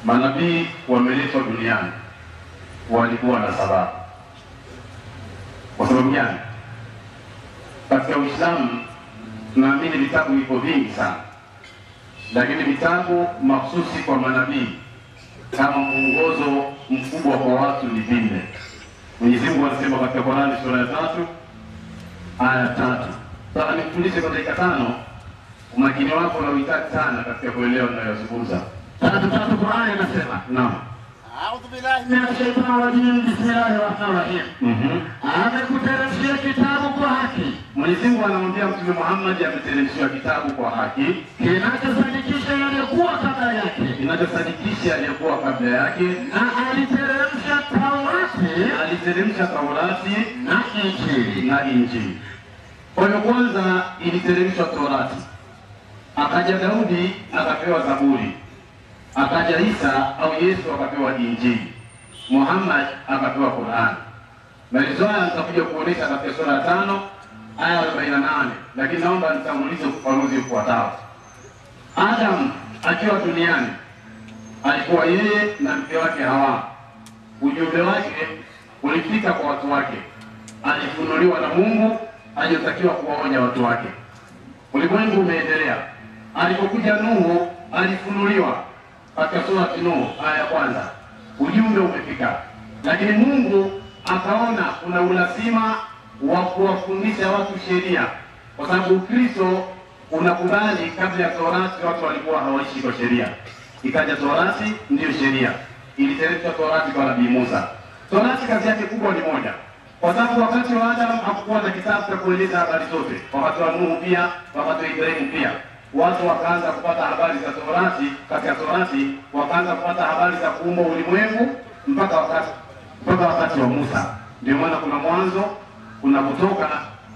Manabii wameletwa duniani walikuwa na sababu. Kwa sababu gani? Katika Uislamu tunaamini vitabu vipo vingi sana, lakini vitabu mahsusi kwa manabii kama mwongozo mkubwa kwa watu ni vinne. Mwenyezi Mungu anasema katika Qur'ani sura ya 3 aya 3. Sasa nikufundishe kwa dakika 5, umakini wako unahitaji sana katika kuelewa ninayozungumza. 3 Qur'ani inasema, naam, A'udhu billahi minash shaitani rajim. Bismillahir rahmanir rahim. Amekuteremshia kitabu kwa haki. Mwenyezi Mungu anamwambia Mtume Muhammad ameteremshia kitabu kwa haki, kinachosadikisha yaliyokuwa kabla yake. Kinachosadikisha yaliyokuwa kabla yake. Na aliteremsha Taurati. Aliteremsha Taurati na Injili. Na Injili. Kwa hiyo kwanza iliteremshwa Taurati. Akaja Daudi akapewa Zaburi. Akaja Isa au Yesu akapewa Injili. Muhammad akapewa Qur'an. Maelezo haya nitakuja kuonesha katika sura ya 5 aya 48, lakini naomba nitangulize ufafanuzi ufuatao. Adam akiwa duniani alikuwa yeye na mke wake Hawa. Ujumbe wake ulifika kwa watu wake. Alifunuliwa na Mungu aliyotakiwa kuwaonya watu wake. Ulimwengu umeendelea. Alipokuja Nuhu alifunuliwa katika sura ya Nuhu aya ya 1. Ujumbe umefika. Lakini Mungu akaona kuna ulazima wa kuwafundisha watu sheria, kwa sababu Ukristo unakubali kabla ya Torati watu walikuwa hawaishi kwa sheria. Ikaja Torati ndio sheria. Iliteremshwa Torati kwa Nabii Musa. Torati kazi yake kubwa ni moja, kwa sababu wakati wa Adam hakukuwa na kitabu cha kueleza habari zote. Wakati wa Nuhu pia, wakati wa Ibrahimu pia, watu wakaanza kupata habari za Torati. Katika Torati wakaanza kupata habari za kuumba ulimwengu mpaka wakati wa Musa. Ndio maana kuna Mwanzo, kuna Kutoka,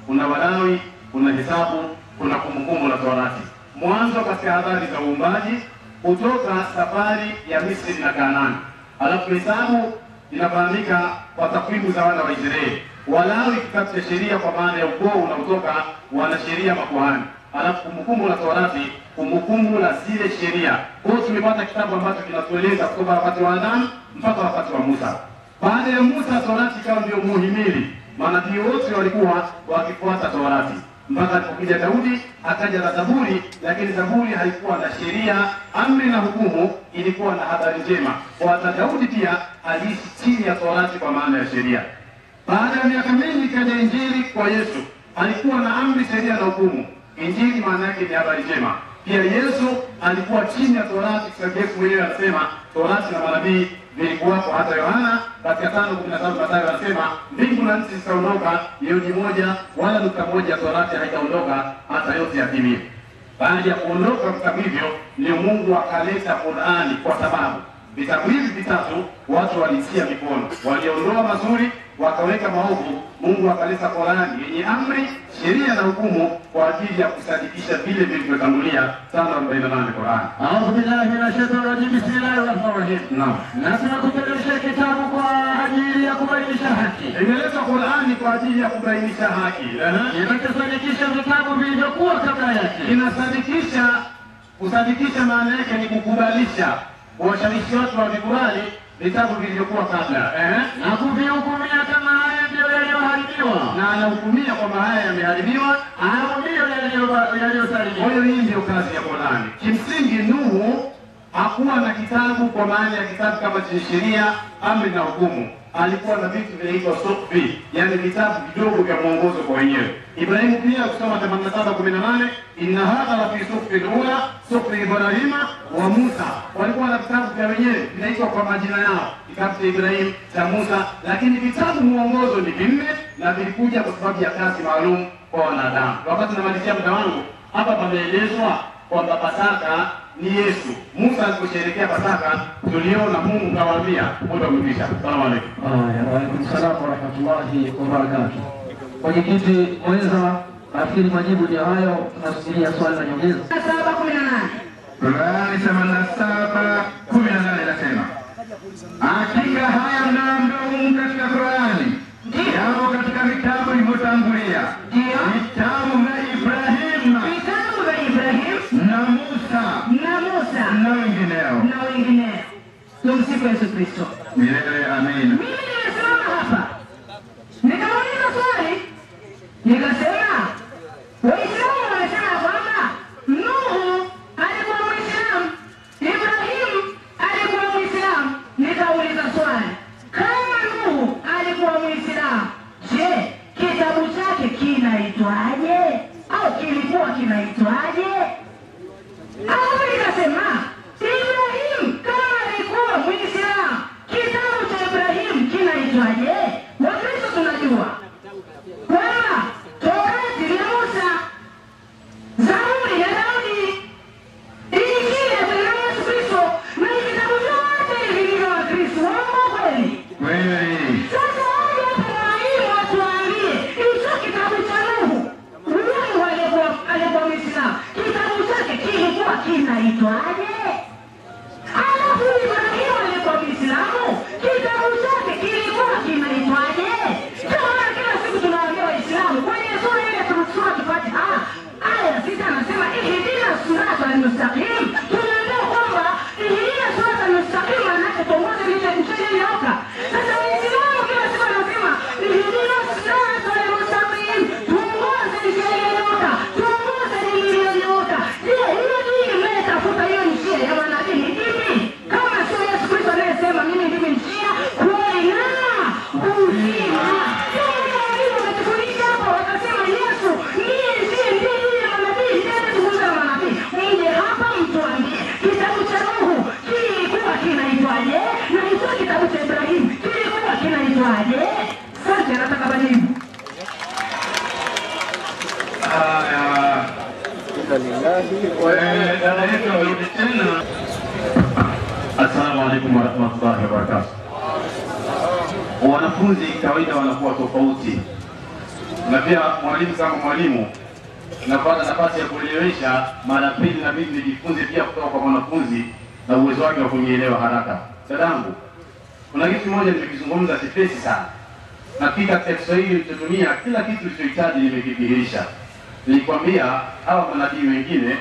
kuna Walawi, kuna Hesabu, kuna Kumbukumbu la Torati. Mwanzo katika habari za uumbaji, Kutoka safari ya Misri na Kanaani, alafu Hesabu inafahamika kwa takwimu za wana wa Israeli. Walawi kitabu cha sheria kwa maana ya ukoo unaotoka wanasheria makuhani, alafu Kumbukumbu la Torati, kumbukumbu la zile sheria. Kwa hiyo tumepata kitabu ambacho kinatueleza kutoka wakati wa Adamu mpaka wakati wa Musa. Baada ya Musa, Torati ikawa ndio muhimili. Manabii wote walikuwa wakifuata Torati mpaka alipokuja Daudi akaja na Zaburi, lakini Zaburi haikuwa na sheria, amri na hukumu, ilikuwa na habari njema. Kwa hata Daudi pia aliishi chini ya Torati kwa maana ya sheria. Baada ya miaka mingi kaja Injili kwa Yesu, alikuwa na amri, sheria na hukumu. Injili maana yake ni habari njema. Pia Yesu alikuwa chini ya Torati, kwa sababu Yesu mwenyewe anasema Torati na manabii vilikuwapo. Hata Yohana katika 5:17 Mathayo anasema mbingu na nchi zitaondoka, yodi moja wala nukta moja Torati haitaondoka hata yote yatimie. Baada ya kuondoka vitabu hivyo, ndio Mungu akaleta Qur'ani, kwa sababu vitabu hivi vitatu watu walitia mikono, waliondoa mazuri wakaweka maovu. Mungu akaleta Qur'ani yenye amri, sheria na hukumu kwa ajili ya kusadikisha vile vilivyotangulia. 5:48 Qur'ani. A'udhu billahi minash shaitani rajim. Bismillahir rahmanir rahim. Naam. Na tunakuteremsha kitabu kwa ajili ya kubainisha haki. Imeleta Qur'ani kwa ajili ya kubainisha haki. Inasadikisha vitabu vilivyokuwa kabla yake. Inasadikisha, kusadikisha maana yake ni kukubalisha, kuwashawishi watu wavikubali vitabu vilivyokuwa kabla. Na kuvihukumia kama haya ndio yaliyoharibiwa, na anahukumia kwamba haya yameharibiwa au ndio yaliyosalimika. Kwa hiyo hii ndio kazi ya Qur'ani. Kimsingi Nuhu hakuwa na kitabu kwa maana ya kitabu kama chenye sheria, amri na hukumu. Alikuwa na vitu vinaitwa suhfi, yani vitabu vidogo vya mwongozo kwa wenyewe. Ibrahimu pia kusoma 87:18, inna hadha la fi suhfi al-ula suhfi Ibrahima wa Musa. Walikuwa na vitabu vya wenyewe vinaitwa kwa majina yao, kitabu cha Ibrahim, cha Musa, lakini vitabu mwongozo ni vinne na vilikuja kwa sababu ya kazi maalum kwa wanadamu. Wakati namalizia muda wangu hapa, pameelezwa kwamba Pasaka ni Yesu. Musa aliposherehekea Pasaka, tuliona Mungu kawaambia muda umekwisha. Asalamu alaykum. Wa alaykum salaam wa rahmatullahi wa barakatuh. Mwenyekiti mwenza, nafikiri majibu ndio hayo. Tunasubiria swali la nyongeza. 7:18. Qur'ani 87:18 inasema, hakika haya mnayoambiwa katika Qur'ani yamo katika vitabu vilivyotangulia, vitabu vya Ibrahim na Musa na wengineo. Tumsifu Yesu Kristo. Milele amina. Mimi nimesimama hapa nikauliza swali, nikasema Waislamu wanasema kwamba Nuhu alikuwa Muislamu, Ibrahim alikuwa Muislamu. Nikauliza swali, kama Nuhu alikuwa Muislamu, je, kitabu chake kinaitwaje au kilikuwa kinaitwaje? Alafu nikasema Ibrahim kama alikuwa Muislamu, kitabu cha Ibrahim kinaitwaje? Wakristo tunajua kwamba Torati ya Musa, Zaburi ya Daudi, Injili ya Bwana Yesu Kristo, na vitabu vyote vilivyo wa Kristo. Uongo kweli? Kweli. Sasa waje hapa mwalimu atuambie hicho kitabu cha Nuhu, Nuhu alikuwa Muislamu, kitabu chake kilikuwa kinaitwaje? Alafu Ibrahimu alikuwa Muislamu, kitabu chake kilikuwa kinaitwaje? Kama kila siku tunawaambia Waislamu kwenye sura ile tunasoma tupate aya 6 anasema ihdina sirata al-mustaqim. Tunaambia kwamba ihdina sirata al-mustaqim maana yake tuongoze ile njia iliyooka. Sasa Waislamu kila siku wanasema ihdina sirata al-mustaqim, tuongoze njia iliyooka, tuongoze njia iliyooka. Je, hiyo dini mnayotafuta, hiyo njia ya manabii ni ipi? Kama sio Yesu Kristo anayesema mimi ndimi njia, kweli na uzima. Wakasema Yesu ndiye ndiye manabii, ndiye anazungumza na manabii. Mje hapa mtuambie kitabu cha Nuhu kilikuwa kinaitwaje na hicho kitabu cha Ibrahim kilikuwa kinaitwaje? Sasa chache, nataka majibu. Dada yetu amerudi tena. Assalamu alaikum warahmatullahi wabarakatuh. Wanafunzi kawaida wanakuwa tofauti, na pia mwalimu kama mwalimu napata nafasi ya kuelewesha mara pili, na mimi nijifunze pia kutoka kwa mwanafunzi na uwezo wake wa kunielewa haraka. Dadangu, kuna kitu kimoja nimekizungumza sipesi sana. Nafikiri katika Kiswahili ulichotumia kila kitu ulichohitaji nimekidhihirisha. Nilikwambia hawa manabii wengine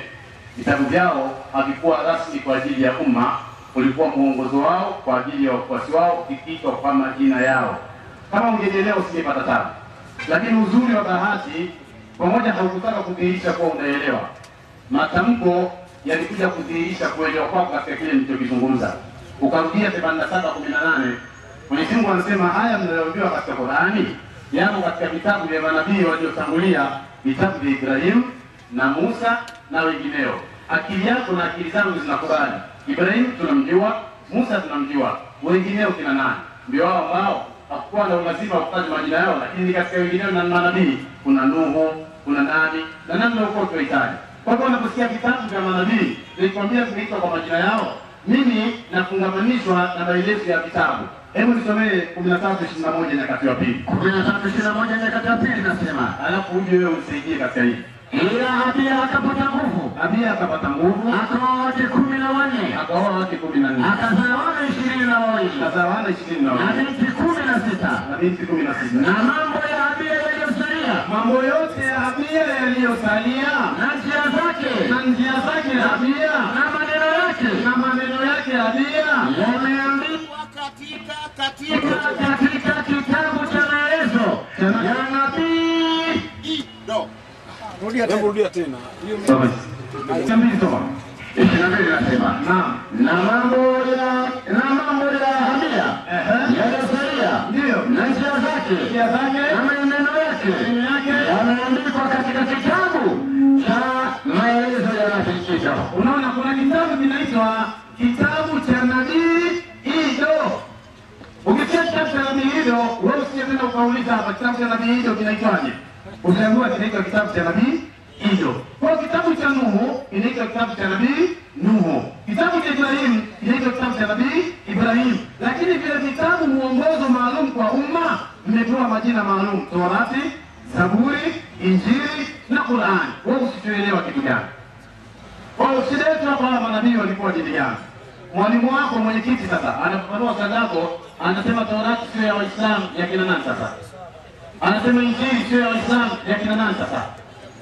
vitabu vyao havikuwa rasmi kwa ajili ya umma, ulikuwa mwongozo wao kwa ajili ya wafuasi wao, kikiitwa kwa majina yao. Kama ungenielewa usingepata tabu. Lakini uzuri wa bahati, pamoja haukutaka kudhihirisha kuwa unaelewa, matamko yalikuja kudhihirisha kuelewa kwako katika kile nilichokizungumza. Ukarudia 87:18. Mwenyezi Mungu anasema haya mnayoambiwa katika Qur'ani yamo katika vitabu vya manabii waliotangulia, vitabu vya Ibrahim na Musa na wengineo. Akili yako na akili zangu zinakubali. Ibrahim tunamjua, Musa tunamjua, wengineo kina nani? Ndio hao ambao hakuwa na ulazima wa kutaja majina yao, lakini katika wengineo na manabii kuna Nuhu, kuna nani na namna uko tunahitaji. Kwa hivyo unaposikia vitabu vya manabii nilikwambia vinaitwa kwa majina yao, mimi nafungamanishwa na maelezo ya vitabu. Hebu nisomee 13:21 Nyakati ya Pili. 13:21 Nyakati ya Pili nasema, alafu uje wewe usaidie katika hili. Ila Abia akapata nguvu. Abia akapata nguvu. Akaoa wake 14. Akaoa wake 14. Akazaa wana 22. Akazaa wana 22. Na binti 16. Na binti 16. Na mambo ya Abia yaliyosalia. Mambo yote ya Abia yaliyosalia. Na njia zake. Na njia zake Abia. Na maneno yake. Na maneno yake Abia. Yameandikwa katika kitabu cha maelezo ya nabii Ido. Rudia tena. Soma. Soma. 22 nasema. Na mambo ya Abia yaliyosalia. Ndio. Na njia zake. Na maneno yake. Yameandikwa katika kitabu cha maelezo ya nabii Ido. Unaona kuna kitabu kinaitwa kitabu cha nabii Ido. Ukisikia kitabu cha nabii Ido, wewe usitende ukauliza hapa kitabu cha nabii Ido kinaitwaje? Unaambiwa kinaitwa kitabu cha nabii Ido. Kwa kitabu cha Nuhu kinaitwa kitabu cha nabii Nuhu. Kitabu cha Ibrahim kinaitwa kitabu cha nabii Ibrahim. Lakini vile vitabu muongozo maalum kwa umma vimepewa majina maalum: Torati, Zaburi, Injili na Qur'an. Wewe usituelewa kitu gani? Kwa shida yetu hapa manabii walikuwa dini gani? Mwalimu wako mwenyekiti sasa anafafanua sadako, anasema Torati sio ya Waislamu, ya kina nani sasa? Anasema Injili sio ya Waislamu, ya kina nani sasa?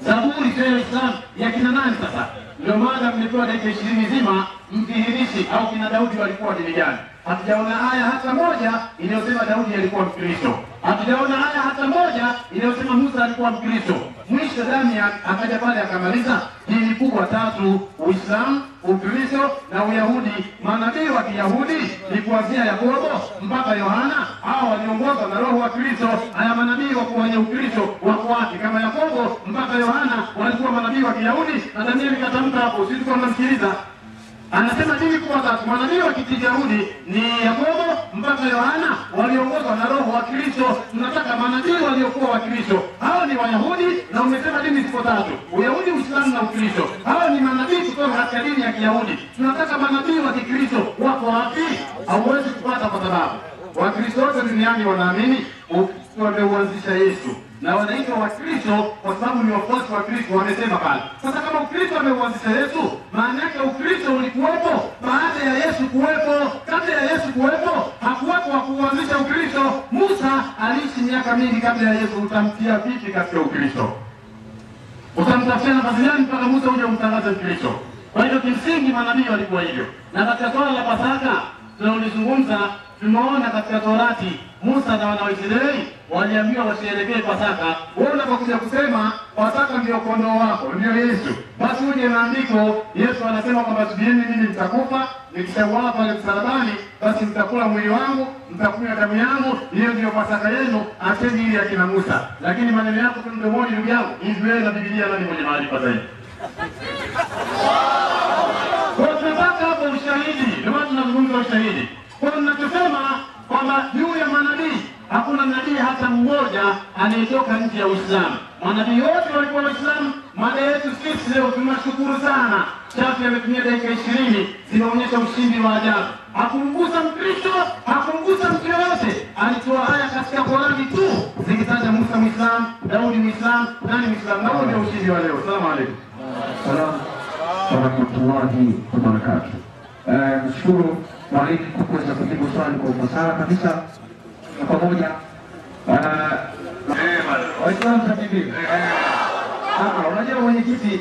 Zaburi sio ya Waislamu, ya kina nani sasa? Ndio maana mmepewa dakika 20 nzima mdhihirishi au kina Daudi walikuwa dini gani. Hatujaona aya hata moja inayosema Daudi alikuwa Mkristo. Hatujaona aya hata moja inayosema Musa alikuwa Mkristo. Mwisho Damian akaja pale akamaliza dini kubwa tatu: Uislamu, Ukristo na Uyahudi. Manabii wa Kiyahudi ni kuanzia Yakobo mpaka Yohana, hao waliongozwa na Roho wa Kristo. Haya manabii wa kwenye Ukristo wako wapi? Kama Yakobo mpaka Yohana walikuwa manabii wa Kiyahudi, na Danieli katamka hapo, sisi kwa mnasikiliza. Anasema dini kubwa tatu. Manabii wa Kiyahudi ni Yakobo mpaka Yohana, waliongozwa na Roho wa Kristo. Tunataka manabii waliokuwa wa Kristo. Hao ni Wayahudi, na umesema dini ziko tatu: Uyahudi, Uislamu na Ukristo. Hao ni manabii kutoka katika dini ya Kiyahudi. Tunataka manabii wa Kikristo wako wapi? Hauwezi kupata, kwa sababu Wakristo wote duniani wanaamini Ukristo ameuanzisha Yesu, na wanaitwa Wakristo kwa sababu ni wafuasi wa Kristo. Wamesema pale. Sasa kama Ukristo ameuanzisha Yesu, maana yake Ukristo ulikuwepo baada ya Yesu kuwepo. Kabla ya Yesu kuwepo hakuwepo wa kuanzisha Ukristo. Musa aliishi miaka mingi kabla ya Yesu. Utamtia vipi katika Ukristo? Utamtafutia nafasi gani mpaka Musa uje umtangaze Ukristo? Kwa hiyo kimsingi manabii walikuwa hivyo. Na katika swala la Pasaka tunalizungumza, tumeona katika Torati Musa na wana wa Israeli waliambiwa washerehekee Pasaka. Wewe unapokuja kusema Pasaka ndio kondoo wako, ndio Yesu, basi uje na andiko. Yesu anasema kwamba subirini, mimi nitakufa, nikishauawa pale msalabani, basi mtakula mwili wangu, mtakunywa damu yangu, hiyo ndio Pasaka yenu. Acheni ili akina Musa. Lakini maneno yako tu mdomoni, ndugu yangu, hivi wewe na Biblia nani mwenye maarifa zaidi? Kwa tunataka hapo ushahidi, ndio maana tunazungumza ushahidi. Kwa tunachosema kwamba juu ya manabii hakuna nabii hata mmoja anayetoka nje ya Uislamu. Manabii wote walikuwa Waislamu. Mada yetu sisi leo tunashukuru sana, Shafi ametumia dakika 20 zinaonyesha ushindi wa ajabu. Hakumgusa Mkristo, hakumgusa mtu yoyote. Alitoa aya katika Qur'ani tu zikitaja Musa Muislamu, Daudi Muislamu, nani Muislamu. Na huo ndio ushindi wa leo. Asalamu alaykum. Salaam wa rahmatullahi wa barakatuh. Nashukuru mwalimu kwa kuweza kujibu swali kwa ufasaha kabisa na pamoja. Waislamu tabibi. Unajua mwenyekiti,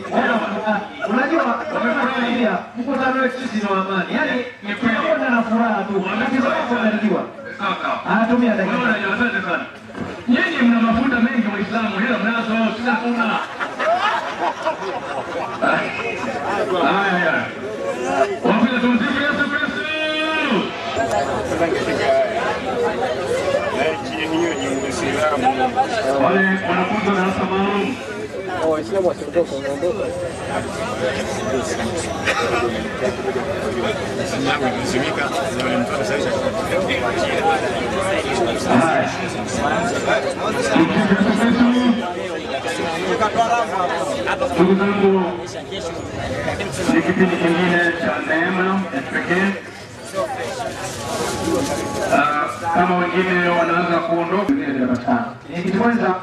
unajua wamefurahia mkutano wetu sisi ni wa amani. Yaani ni kwenda na furaha tu. Tatizo lako unajua. Anatumia dakika. Asante sana. Nyinyi mna mafuta mengi Waislamu, hela mnazo, sisi hatuna. Haya. Wapenda tumsifu Yesu Kristo. Wale wanafunzi wa darasa maalum. Waislamu wasiondoka, wanaondoka. Ndugu zangu, ni kipindi kingine cha neema ya kipekee. Kama wengine wanaanza kuondoka, ni kitu kwanza,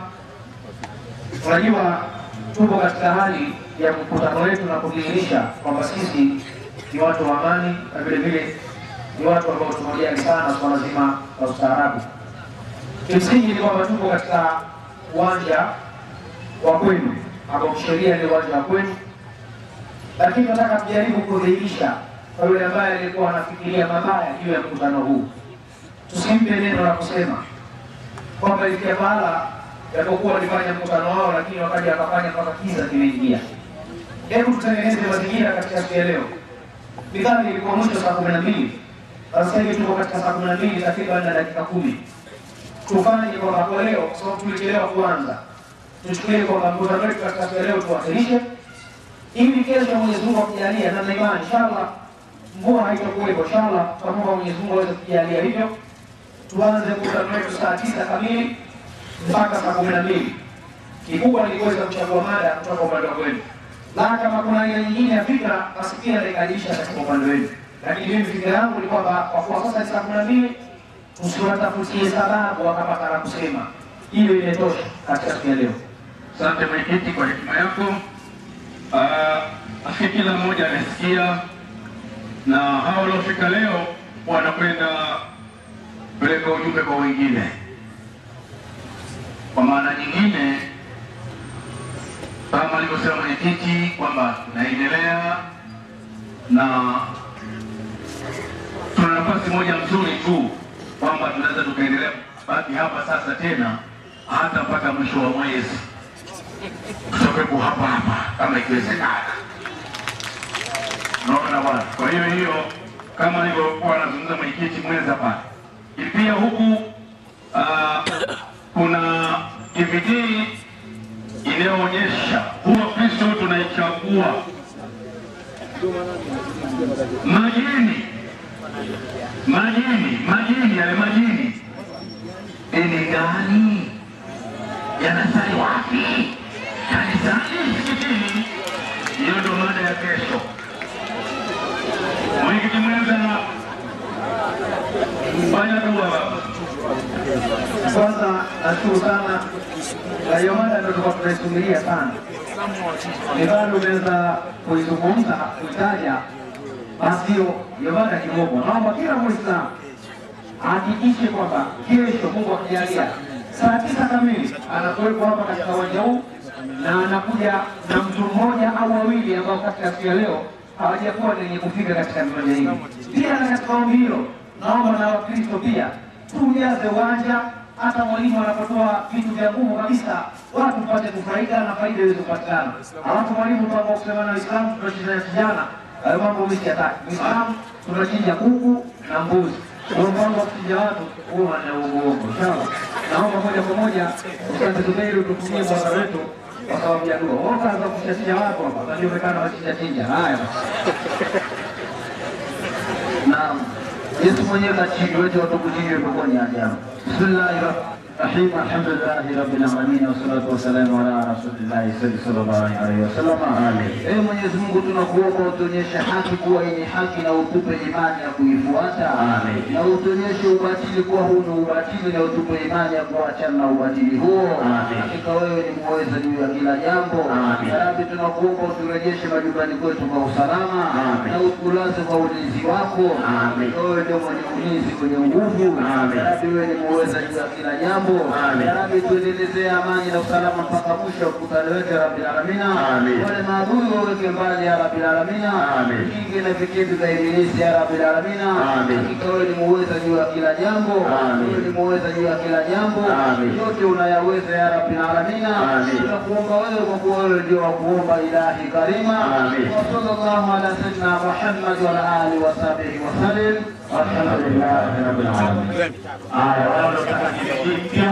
unajua tupo katika hali ya mkutano wetu na kudhihirisha kwamba sisi ni watu wa amani na vile vile ni watu ambao tunajali sana swala zima la ustaarabu. Kimsingi ni kwamba tupo katika uwanja wa kwenu, ambao sheria ni uwanja wa kwenu, lakini nataka kujaribu kudhihirisha kwa yule ambaye alikuwa anafikiria mabaya juu ya mkutano huu. Tusimpe neno la kusema kwamba ikiwa pahala yapokuwa walifanya mkutano wao, lakini wakaja wakafanya mpaka kiza kimeingia. Hebu tutengeneze mazingira katika siku ya leo. Mithali ilikuwa mwisho saa 12. Sasa hivi tuko katika saa 12 takriban na dakika 10. Tufanye kwamba kwa leo, kwa sababu tulichelewa kuanza, tuchukulie kwamba mkutano wetu katika siku ya leo tuwasilishe, ili kesho Mwenyezi Mungu akijalia, na imani inshallah mvua haitakuwepo inshallah, kwa Mungu Mwenyezi Mungu aweze kujalia hivyo, tuanze mkutano wetu saa 9 kamili mpaka saa 12. Kikubwa ni kuweza kuchagua mada kutoka upande wa kwenu, na kama kuna aina nyingine ya fikra basi pia rekebisha katika upande wenu. Lakini mimi fikra yangu ni kwamba kwa kuwa sasa ni saa 12, usiwatafutie sababu wakapata la kusema. Hiyo imetosha katika siku ya leo. Asante mwenyekiti kwa hekima yako. Afi kila mmoja amesikia, na hao waliofika leo wanakwenda peleka ujumbe kwa wengine. Kwa maana nyingine, kama alivyosema mwenyekiti kwamba tunaendelea na tuna nafasi moja nzuri tu kwamba tunaweza tukaendelea baki hapa sasa tena hata mpaka mwisho wa mwezi, tutakuwepo hapa kama ikiwezekana. Naona bwana. Kwa hiyo kama alivyokuwa anazungumza mwenyekiti mwenza pale, pia huku kuna DVD inayoonyesha huwa Kristo tunaichagua majini yale majini ni gani, yanasali wapi, kanisani, msikitini? Hiyo ndio mada ya kesho. Mwenyekiti mwenza, fanya dua baba. Kwanza nashukuru sana, na hiyo mada ndio tulikuwa tunaisubiria sana. Nidhani umeweza kuizungumza, kuitaja, basi hiyo mada kidogo. Naomba kila Muislamu hakikishe kwamba kesho Mungu akijalia saa 9 kamili anakuwepo hapa katika uwanja huu, na anakuja na mtu mmoja au wawili ambao katika siku ya leo hawajakuwa wenye kufika katika viwanja hivi. Pia na katika ombi hilo naomba na Wakristo pia tujaze uwanja, hata mwalimu anapotoa vitu vya nguvu kabisa watu tupate kufaida na faida iweze kupatikana. Alafu mwalimu kwa kusema na Uislamu tunachinja kijana, hayo mambo mimi siyataki. Uislamu tunachinja kuku na mbuzi. Kwa mpango wa kuchinja watu huwa na uongo. Inshallah. Naomba moja kwa moja Ustadh Zuberi ututumie bwana wetu kwa sababu ya dua. Wao kaanza kuchinja watu hapa, ndio onekana wachinja. Haya. Naam. Yesu mwenyewe kachini wetu watukuchini kwa ni ajabu. Bismillahirrahmanirrahim. Alhamdulillahi rabbil alamin wassalatu wassalamu ala rasulillahi sallallahu alaihi wasallam. Amen. Mwenyezi Mungu tunakuomba utuonyeshe haki kuwa yenye haki na utupe imani ya kuifuata. Amen. Na utuonyeshe ubatili kuwa huu ni ubatili na utupe imani ya kuachana na ubatili huo. Amen. Hakika wewe ni muweza juu ya kila jambo. Amen. Ya Rabbi tunakuomba uturejeshe majumbani kwetu kwa usalama. Amen. Na utulaze kwa ulinzi wako. Amen. Wewe ndio mwenye ulinzi mwenye nguvu. Amen. Ya Rabbi wewe ni muweza juu ya kila jambo. Amen. Ya Rabbi tuendelezee amani na usalama mpaka mwisho ukutane wetu ya Rabbil Alamin. Amen. Wale maadui waweke mbali ya Rabbil Alamin. Amen. Kinge na vikindu vya ibilisi ya Rabbil Alamin. Amen. Hakika wewe ni muweza juu ya kila jambo. Amen. Wewe ni muweza juu ya kila jambo. Amen. Yote unayaweza ya Rabbil Alamin. Amen. Tunakuomba wewe kwa kuwa wewe ndio wa kuomba ilahi karima. Amen. Wa sallallahu ala sayyidina Muhammad wa ala alihi wa sahbihi wa sallam. Alhamdulillahi rabbil alamin. Haya, wale wanaotaka kipya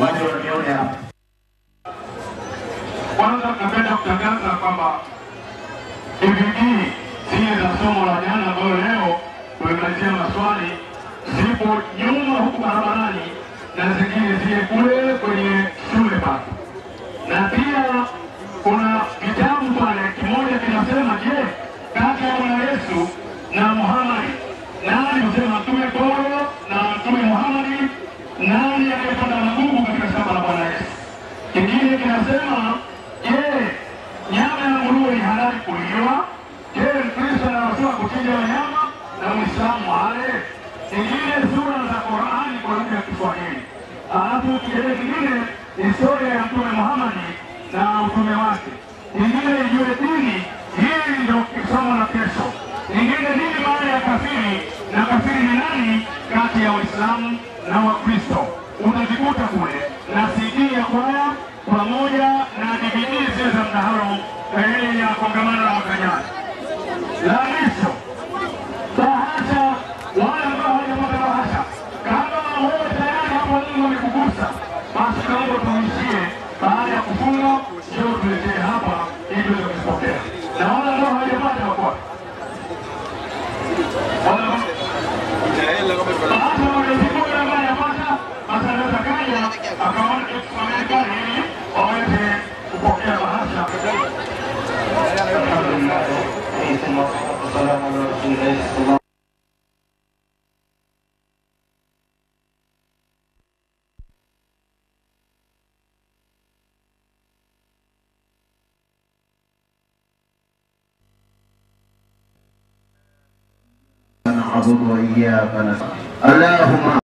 waje wanione hapa. Kwanza napenda kutangaza kwamba DVD zile za somo la jana ambayo leo tumemalizia maswali zipo nyuma huku barabarani na zingine zile kule kwenye shule pale. Na pia kuna kitabu pale kimoja kinasema, je, kati ya Bwana Yesu na Muhammad nani husema Mtume Paulo na Mtume Muhammad, nani aliyepata magugu katika shamba la Bwana Yesu? Kingine kinasema, je, nyama ya nguruwe ni halali kuliwa? Je, Mkristo anaruhusiwa kuchinja wanyama na Muislamu ale? Kingine sura za Qur'ani kwa lugha ya Kiswahili. Alafu kile kingine historia ya Mtume Muhammad na utume wake. Kingine ijue dini, hili ndio somo la kesho. Kingine nini maana ya kafiri na kafiri ni nani kati ya Waislamu na Wakristo. Utazikuta kule na CD ya kwaya pamoja na DVD zile za mdahalo ya kongamano la mwaka jana. La mwisho, bahasha, wale ambao hawajapata bahasha, kama wewe tayari hapo Mungu amekugusa, basi naomba tuishie baada ya kufunga ndio tuletee hapa ili tuweze kuzipokea. Na wale ambao hawajapata wako نعبد وإياك نستعين. اللهم